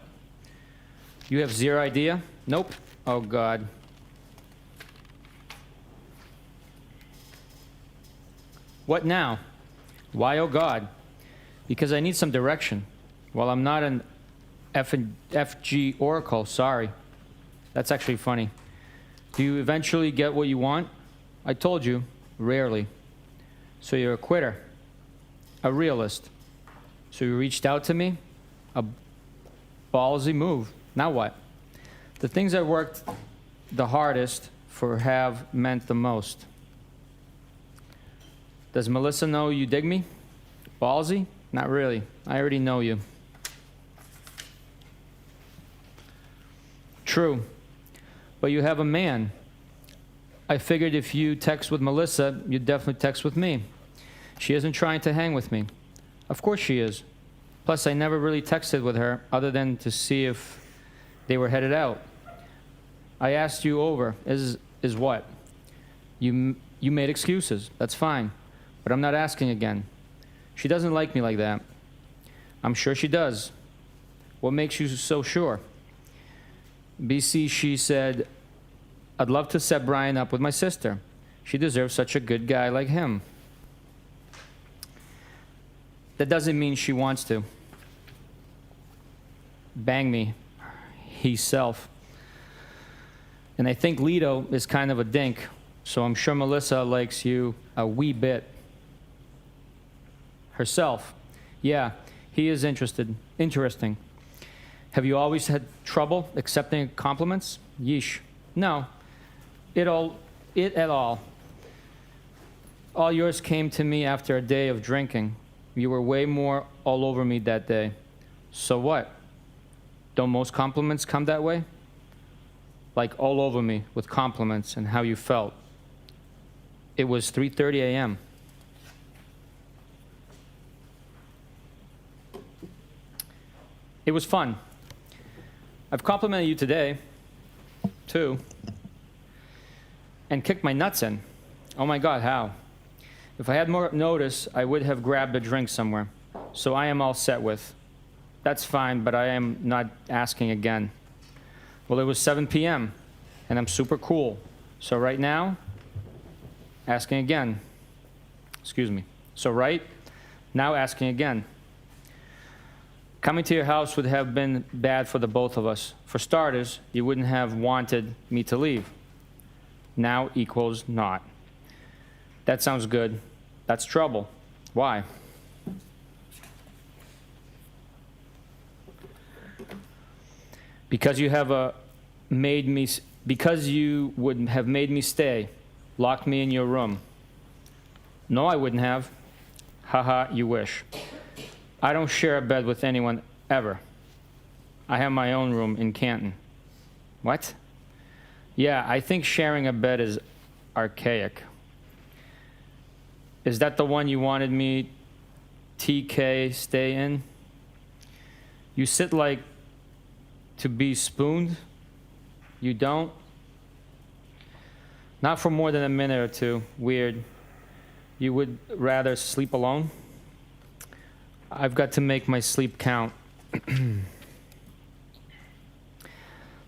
You have zero idea? Nope. Oh, God. What now? Why, oh, God? Because I need some direction. Well, I'm not an FG oracle, sorry. That's actually funny. Do you eventually get what you want? I told you, rarely. So you're a quitter, a realist. So you reached out to me? A ballsy move. Now what? The things I worked the hardest for have meant the most. Does Melissa know you dig me? Ballsy? Not really. I already know you. True. But you have a man. I figured if you text with Melissa, you'd definitely text with me. She isn't trying to hang with me. Of course she is. Plus, I never really texted with her other than to see if they were headed out. I asked you over. Is what? You made excuses. That's fine. But I'm not asking again. She doesn't like me like that. I'm sure she does. What makes you so sure? BC, she said, I'd love to set Brian up with my sister. She deserves such a good guy like him. That doesn't mean she wants to. Bang me, he-self. And I think Lito is kind of a dink, so I'm sure Melissa likes you a wee bit. Herself. Yeah, he is interesting. Have you always had trouble accepting compliments? Yeesh. No. It at all. All yours came to me after a day of drinking. You were way more all over me that day. So what? Don't most compliments come that way? Like all over me with compliments and how you felt. It was 3:30 a.m. It was fun. I've complimented you today, too. And kicked my nuts in. Oh my God, how? If I had more notice, I would have grabbed a drink somewhere. So I am all set with. That's fine, but I am not asking again. Well, it was 7 p.m., and I'm super cool. So right now, asking again. Excuse me. So right now, asking again. Coming to your house would have been bad for the both of us. For starters, you wouldn't have wanted me to leave. Now equals not. That sounds good. That's trouble. Why? Because you would have made me stay, locked me in your room. No, I wouldn't have. Haha, you wish. I don't share a bed with anyone ever. I have my own room in Canton. What? Yeah, I think sharing a bed is archaic. Is that the one you wanted me, TK, stay in? You sit like to be spooned? You don't? Not for more than a minute or two. Weird. You would rather sleep alone? I've got to make my sleep count.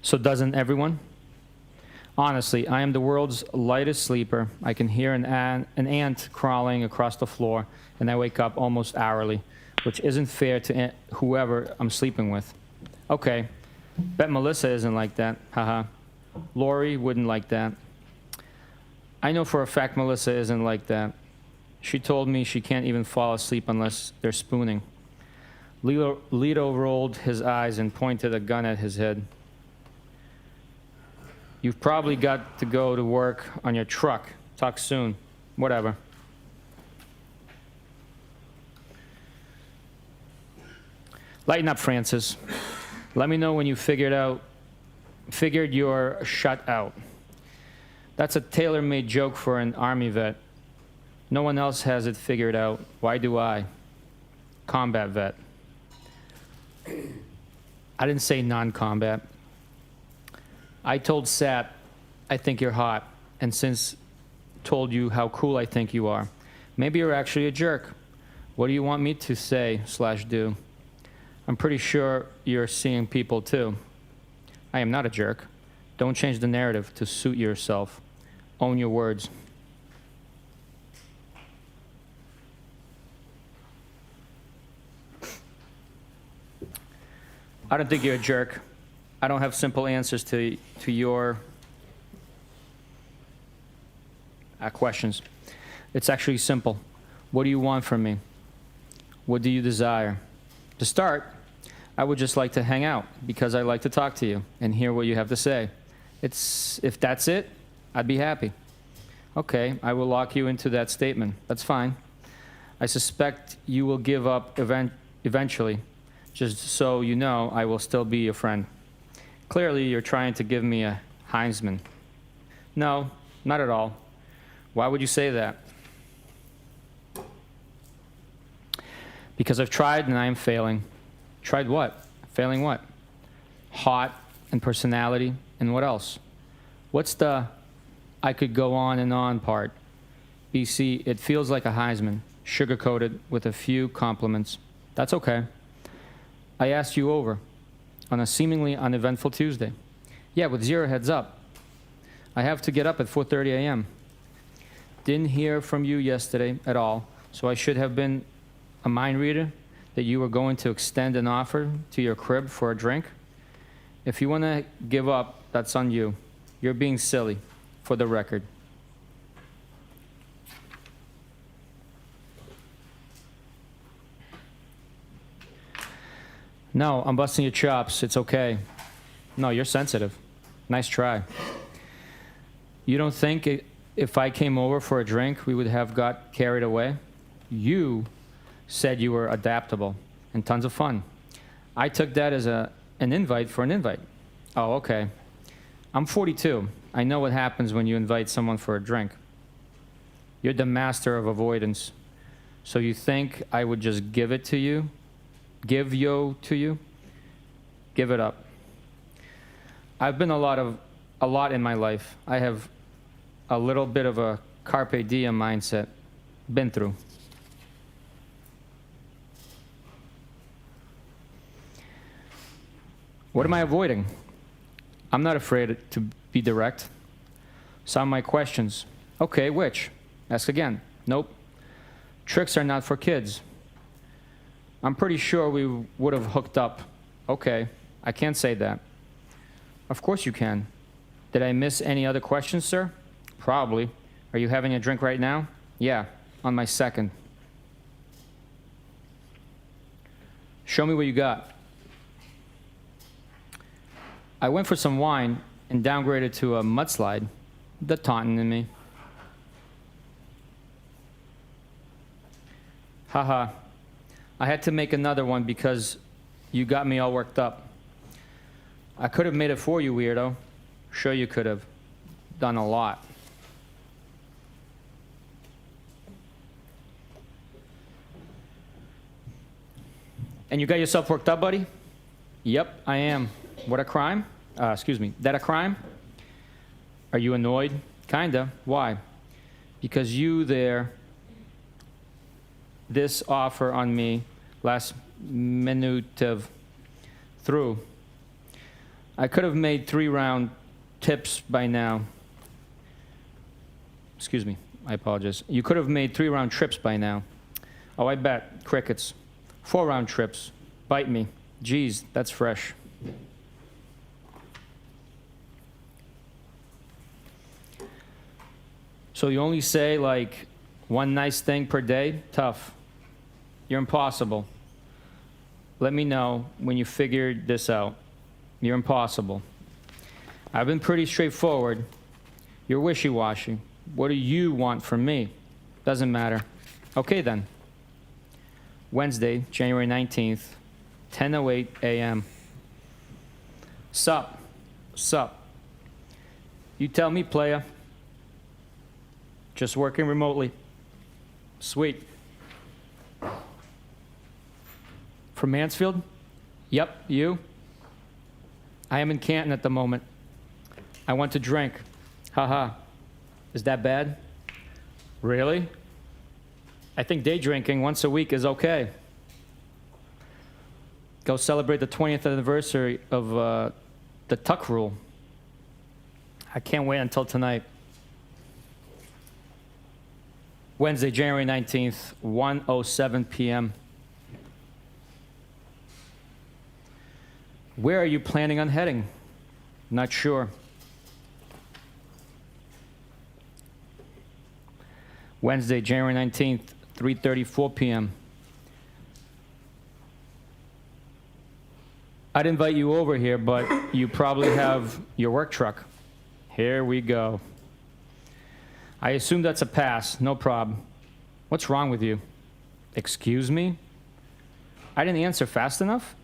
So doesn't everyone? Honestly, I am the world's lightest sleeper. I can hear an ant crawling across the floor, and I wake up almost hourly, which isn't fair to whoever I'm sleeping with. Okay, bet Melissa isn't like that. Haha. Lori wouldn't like that. I know for a fact Melissa isn't like that. She told me she can't even fall asleep unless they're spooning. Lito rolled his eyes and pointed a gun at his head. You've probably got to go to work on your truck. Talk soon. Whatever. Lighten up, Francis. Let me know when you figured you're shut out. That's a tailor-made joke for an Army vet. No one else has it figured out. Why do I? Combat vet. I didn't say non-combat. I told Sat, I think you're hot, and since told you how cool I think you are. Maybe you're actually a jerk. What do you want me to say/do? I'm pretty sure you're seeing people too. I am not a jerk. Don't change the narrative to suit yourself. Own your words. I don't think you're a jerk. I don't have simple answers to your questions. It's actually simple. What do you want from me? What do you desire? To start, I would just like to hang out because I like to talk to you and hear what you have to say. If that's it, I'd be happy. Okay, I will lock you into that statement. That's fine. I suspect you will give up eventually. Just so you know, I will still be your friend. Clearly, you're trying to give me a Heisman. No, not at all. Why would you say that? Because I've tried and I am failing. Tried what? Failing what? Hot and personality and what else? What's the I could go on and on part? BC, it feels like a Heisman, sugar-coated with a few compliments. That's okay. I asked you over on a seemingly uneventful Tuesday. Yeah, with 0 heads up. I have to get up at 4:30 a.m. Didn't hear from you yesterday at all, so I should have been a mind reader that you were going to extend an offer to your crib for a drink. If you want to give up, that's on you. You're being silly, for the record. No, I'm busting your chops. It's okay. No, you're sensitive. Nice try. You don't think if I came over for a drink, we would have got carried away? You said you were adaptable and tons of fun. I took that as an invite for an invite. Oh, okay. I'm 42. I know what happens when you invite someone for a drink. You're the master of avoidance. So you think I would just give it to you? Give yo to you? Give it up. I've been a lot in my life. I have a little bit of a carpe diem mindset. Been through. What am I avoiding? I'm not afraid to be direct. Some of my questions. Okay, which? Ask again. Nope. Tricks are not for kids. I'm pretty sure we would have hooked up. Okay, I can't say that. Of course you can. Did I miss any other questions, sir? Probably. Are you having a drink right now? Yeah, on my second. Show me what you got. I went for some wine and downgraded to a mudslide. The Taunton in me. Haha. I had to make another one because you got me all worked up. I could have made it for you, weirdo. Sure you could have. Done a lot. And you got yourself worked up, buddy? Yep, I am. What a crime? That a crime? Are you annoyed? Kinda. Why? Because this offer on me last minute of through. I could have made 3-round tips by now. Excuse me, I apologize. You could have made 3-round trips by now. Oh, I bet. Crickets. 4-round trips. Bite me. Geez, that's fresh. So you only say like one nice thing per day? Tough. You're impossible. Let me know when you figured this out. You're impossible. I've been pretty straightforward. You're wishy-washy. What do you want from me? Doesn't matter. Okay then. Wednesday, January 19th, 10:08 a.m. Sup? You tell me, playa. Just working remotely. Sweet. From Mansfield? Yep, you? I am in Canton at the moment. I want to drink. Haha. Is that bad? Really? I think day drinking once a week is okay. Go celebrate the 20th anniversary of the Tuck Rule. I can't wait until tonight. Wednesday, January 19th, 1:07 p.m. Where are you planning on heading? Not sure. Wednesday, January 19th, 3:34 p.m. I'd invite you over here, but you probably have your work truck. Here we go. I assume that's a pass, no problem. What's wrong with you? Excuse me? I didn't answer fast enough?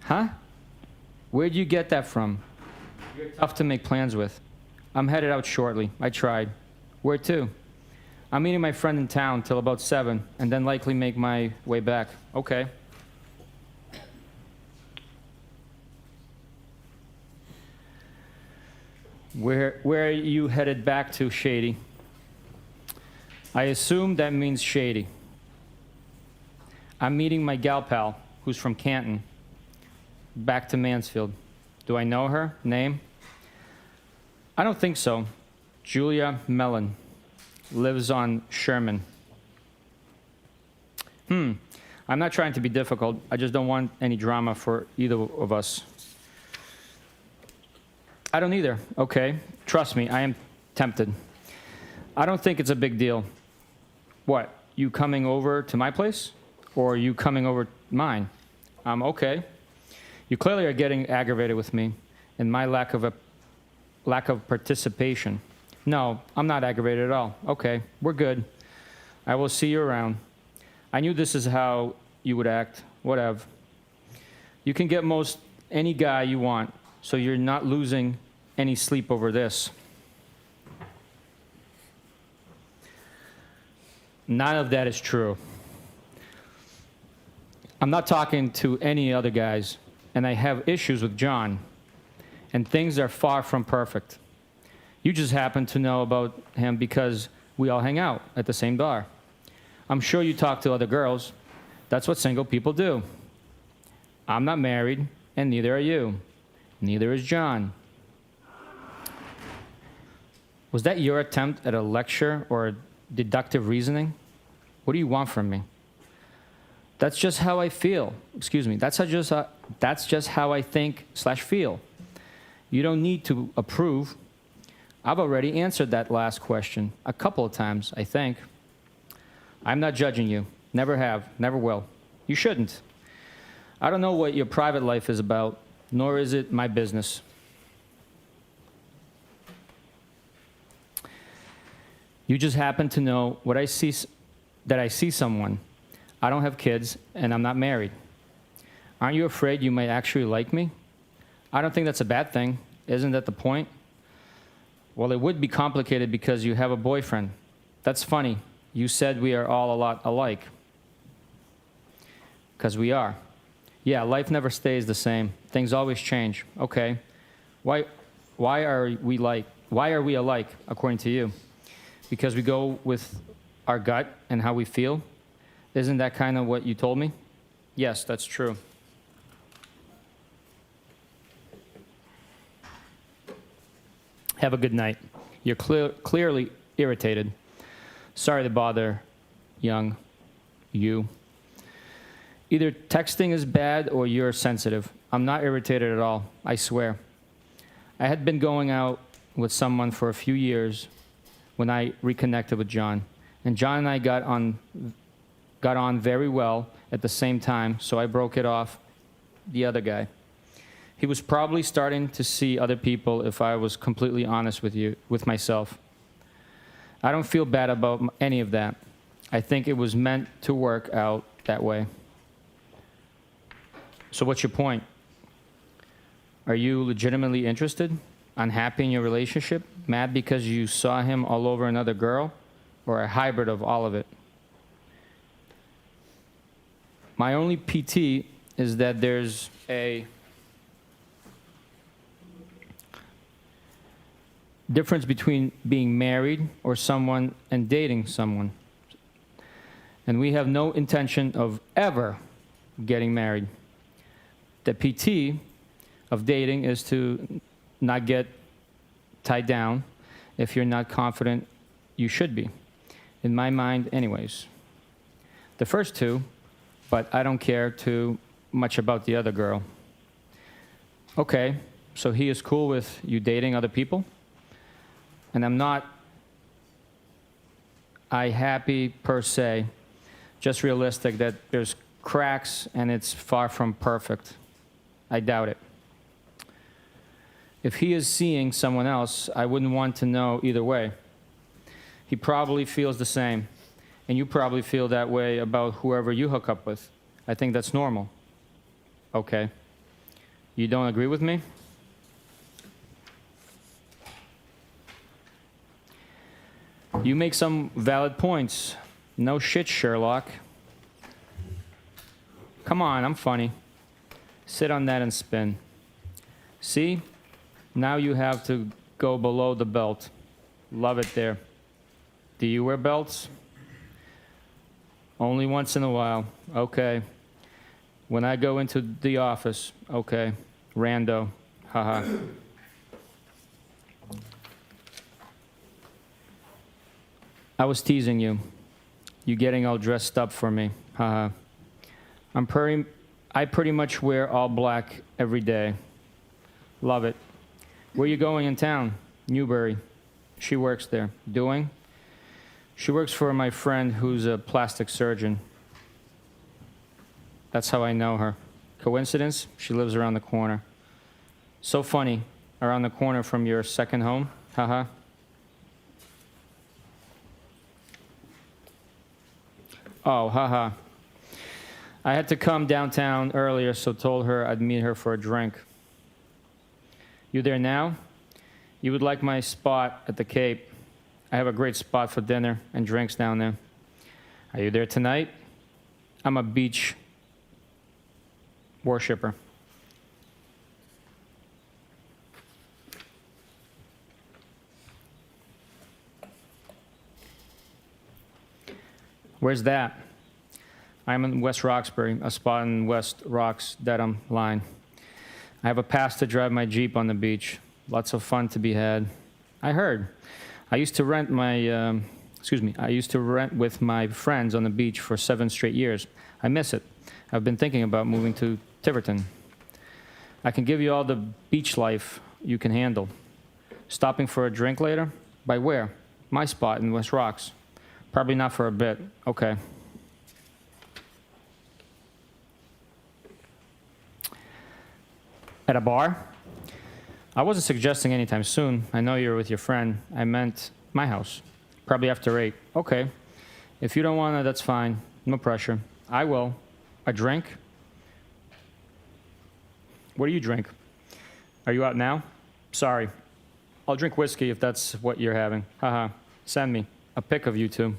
Huh? Where'd you get that from? You're tough to make plans with. I'm headed out shortly. I tried. Where to? I'm meeting my friend in town till about 7, and then likely make my way back. Okay. Where are you headed back to, Shady? I assume that means Shady. I'm meeting my gal pal, who's from Canton, back to Mansfield. Do I know her? Name? I don't think so. Julia Mellon. Lives on Sherman. I'm not trying to be difficult. I just don't want any drama for either of us. I don't either. Okay. Trust me, I am tempted. I don't think it's a big deal. What? You coming over to my place? Or are you coming over mine? Okay. You clearly are getting aggravated with me and my lack of participation. No, I'm not aggravated at all. Okay, we're good. I will see you around. I knew this is how you would act. Whatever. You can get most any guy you want, so you're not losing any sleep over this. None of that is true. I'm not talking to any other guys, and I have issues with John, and things are far from perfect. You just happen to know about him because we all hang out at the same bar. I'm sure you talk to other girls. That's what single people do. I'm not married, and neither are you. Neither is John. Was that your attempt at a lecture or deductive reasoning? What do you want from me? That's just how I feel. Excuse me. That's just how I think/feel. You don't need to approve. I've already answered that last question a couple of times, I think. I'm not judging you. Never have. Never will. You shouldn't. I don't know what your private life is about, nor is it my business. You just happen to know what I see, that I see someone. I don't have kids, and I'm not married. Aren't you afraid you might actually like me? I don't think that's a bad thing. Isn't that the point? Well, it would be complicated because you have a boyfriend. That's funny. You said we are all a lot alike. Because we are. Yeah, life never stays the same. Things always change. Okay. Why are we alike, according to you? Because we go with our gut and how we feel? Isn't that kind of what you told me? Yes, that's true. Have a good night. You're clearly irritated. Sorry to bother, young you. Either texting is bad or you're sensitive. I'm not irritated at all, I swear. I had been going out with someone for a few years when I reconnected with John. And John and I got on very well at the same time, so I broke it off the other guy. He was probably starting to see other people, if I was completely honest with myself. I don't feel bad about any of that. I think it was meant to work out that way. So what's your point? Are you legitimately interested? Unhappy in your relationship? Mad because you saw him all over another girl? Or a hybrid of all of it? My only PT is that there's a difference between being married or someone and dating someone. And we have no intention of ever getting married. The PT of dating is to not get tied down if you're not confident you should be. In my mind, anyways. The first two, but I don't care too much about the other girl. Okay, so he is cool with you dating other people? And I'm not happy per se, just realistic that there's cracks and it's far from perfect. I doubt it. If he is seeing someone else, I wouldn't want to know either way. He probably feels the same, and you probably feel that way about whoever you hook up with. I think that's normal. Okay. You don't agree with me? You make some valid points. No shit, Sherlock. Come on, I'm funny. Sit on that and spin. See? Now you have to go below the belt. Love it there. Do you wear belts? Only once in a while. Okay. When I go into the office. Okay. Rando. Haha. I was teasing you. You getting all dressed up for me. Haha. I pretty much wear all black every day. Love it. Where you going in town? Newbury. She works there. Doing? She works for my friend who's a plastic surgeon. That's how I know her. Coincidence? She lives around the corner. So funny. Around the corner from your second home? Haha. Oh, haha. I had to come downtown earlier, so told her I'd meet her for a drink. You there now? You would like my spot at the Cape. I have a great spot for dinner and drinks down there. Are you there tonight? I'm a beach worshiper. Where's that? I'm in West Roxbury, a spot in West Rocks, Dedham line. I have a pass to drive my Jeep on the beach. Lots of fun to be had. I heard. I used to rent with my friends on the beach for 7 straight years. I miss it. I've been thinking about moving to Tiverton. I can give you all the beach life you can handle. Stopping for a drink later? By where? My spot in West Rocks. Probably not for a bit. Okay. At a bar? I wasn't suggesting anytime soon. I know you're with your friend. I meant my house. Probably after 8. Okay. If you don't want to, that's fine. No pressure. I will. A drink? What do you drink? Are you out now? Sorry. I'll drink whiskey if that's what you're having. Haha. Send me a pic of you two.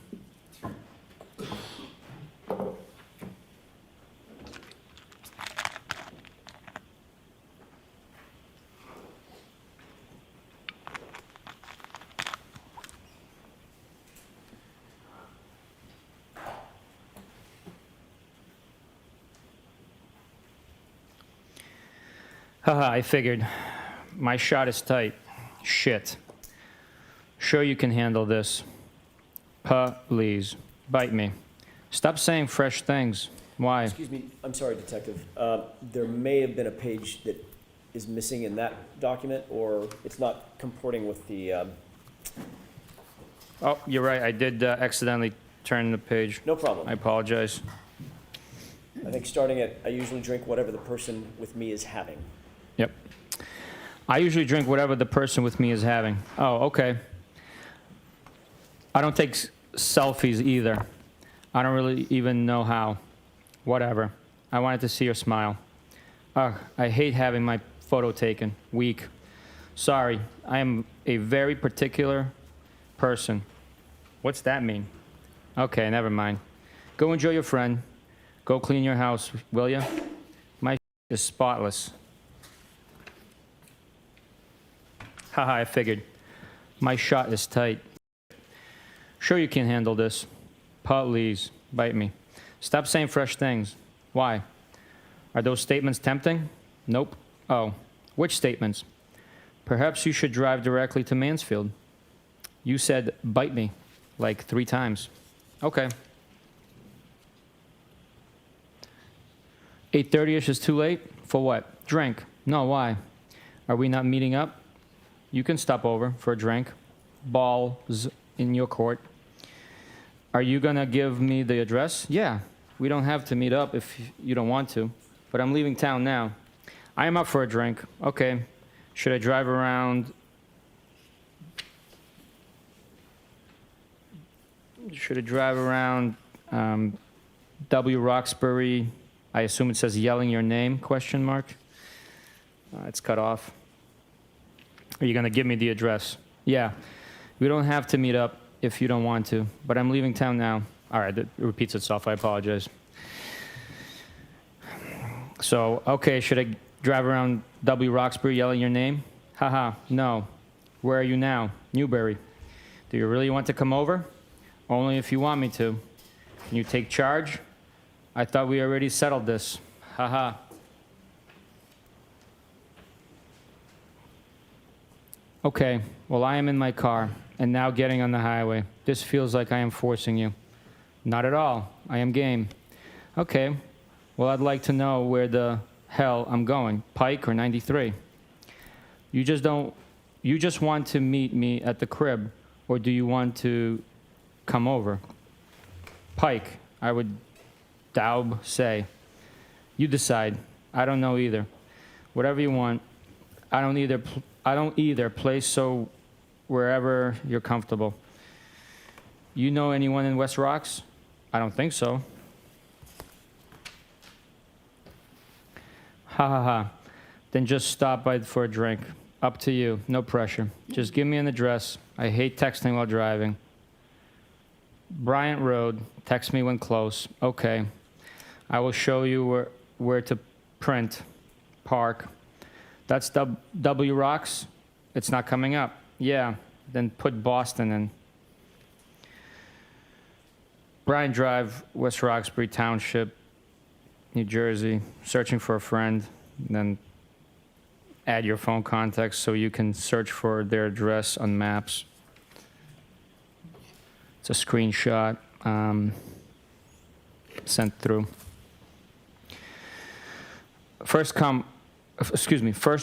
Haha, I figured. My shot is tight. Shit. Sure you can handle this. Please. Bite me. Stop saying fresh things. Why? Excuse me, I'm sorry, Detective. There may have been a page that is missing in that document, or it's not comporting with the, Oh, you're right. I did accidentally turn the page. no problem. I apologize. I think starting at, I usually drink whatever the person with me is having. Yep. I usually drink whatever the person with me is having. Oh, okay. I don't take selfies either. I don't really even know how. Whatever. I wanted to see her smile. Ugh, I hate having my photo taken. Weak. Sorry, I am a very particular person. What's that mean? Okay, never mind. Go enjoy your friend. Go clean your house, will ya? My is spotless. Haha, I figured. My shot is tight. Sure you can handle this. Please, bite me. Stop saying fresh things. Why? Are those statements tempting? Nope. Oh, which statements? Perhaps you should drive directly to Mansfield. You said, bite me, like 3 times. Okay. 8:30ish is too late? For what? Drink. No, why? Are we not meeting up? You can stop over for a drink. Balls in your court. Are you gonna give me the address? Yeah. We don't have to meet up if you don't want to, but I'm leaving town now. I am up for a drink. Okay. Should I drive around? Should I drive around W. Roxbury? I assume it says yelling your name, question mark. It's cut off. Are you going to give me the address? Yeah. We don't have to meet up if you don't want to, but I'm leaving town now. All right, it repeats itself. I apologize. So, okay, should I drive around W. Roxbury yelling your name? Haha, no. Where are you now? Newbury. Do you really want to come over? Only if you want me to. Can you take charge? I thought we already settled this. Haha. Okay, well, I am in my car and now getting on the highway. This feels like I am forcing you. Not at all. I am game. Okay, well, I'd like to know where the hell I'm going. Pike or 93? You just want to meet me at the crib, or do you want to come over? Pike, I would say. You decide. I don't know either. Whatever you want. I don't either. Place so wherever you're comfortable. You know anyone in West Rocks? I don't think so. Ha ha ha. Then just stop by for a drink. Up to you. No pressure. Just give me an address. I hate texting while driving. Bryant Road. Text me when close. Okay. I will show you where to print. Park. That's W Rocks? It's not coming up. Yeah. Then put Boston in. Bryan Drive, West Roxbury Township, New Jersey. Searching for a friend. Then add your phone contacts so you can search for their address on maps. It's a screenshot sent through. First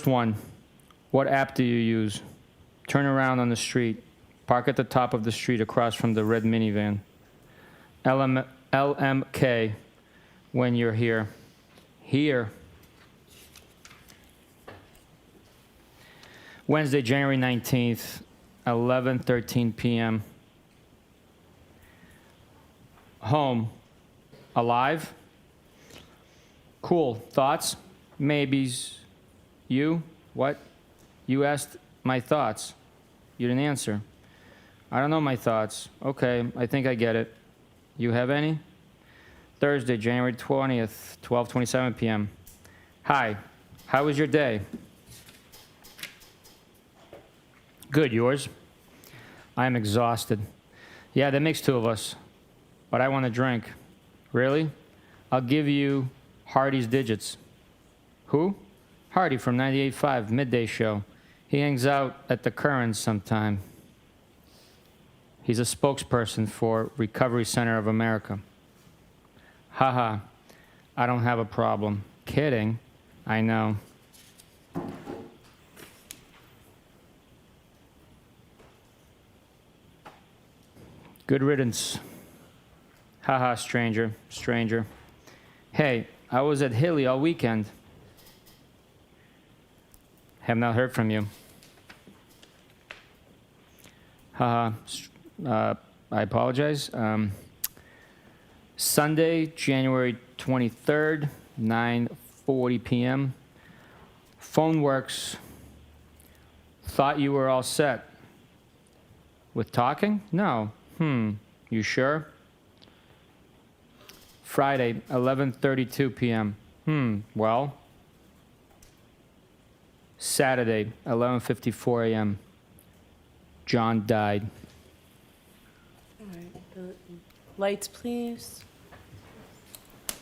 one. What app do you use? Turn around on the street. Park at the top of the street across from the red minivan. LMK when you're here. Here. Wednesday, January 19th, 11:13 p.m. Home. Alive? Cool. Thoughts? Maybes. You? What? You asked my thoughts. You didn't answer. I don't know my thoughts. Okay, I think I get it. You have any? Thursday, January 20th, 12:27 p.m. Hi. How was your day? Good. Yours? I am exhausted. Yeah, that makes 2 of us. But I want a drink. Really? I'll give you Hardy's digits. Who? Hardy from 98.5, Midday Show. He hangs out at the Currents sometime. He's a spokesperson for Recovery Center of America. Haha, I don't have a problem. Kidding, I know. Good riddance. Haha, stranger, stranger. Hey, I was at Hilly all weekend. Have not heard from you. Haha, I apologize. Sunday, January 23rd, 9:40 p.m. Phone works. Thought you were all set. With talking? No. You sure? Friday, 11:32 p.m. Well. Saturday, 11:54 a.m. John died. All right, lights, please.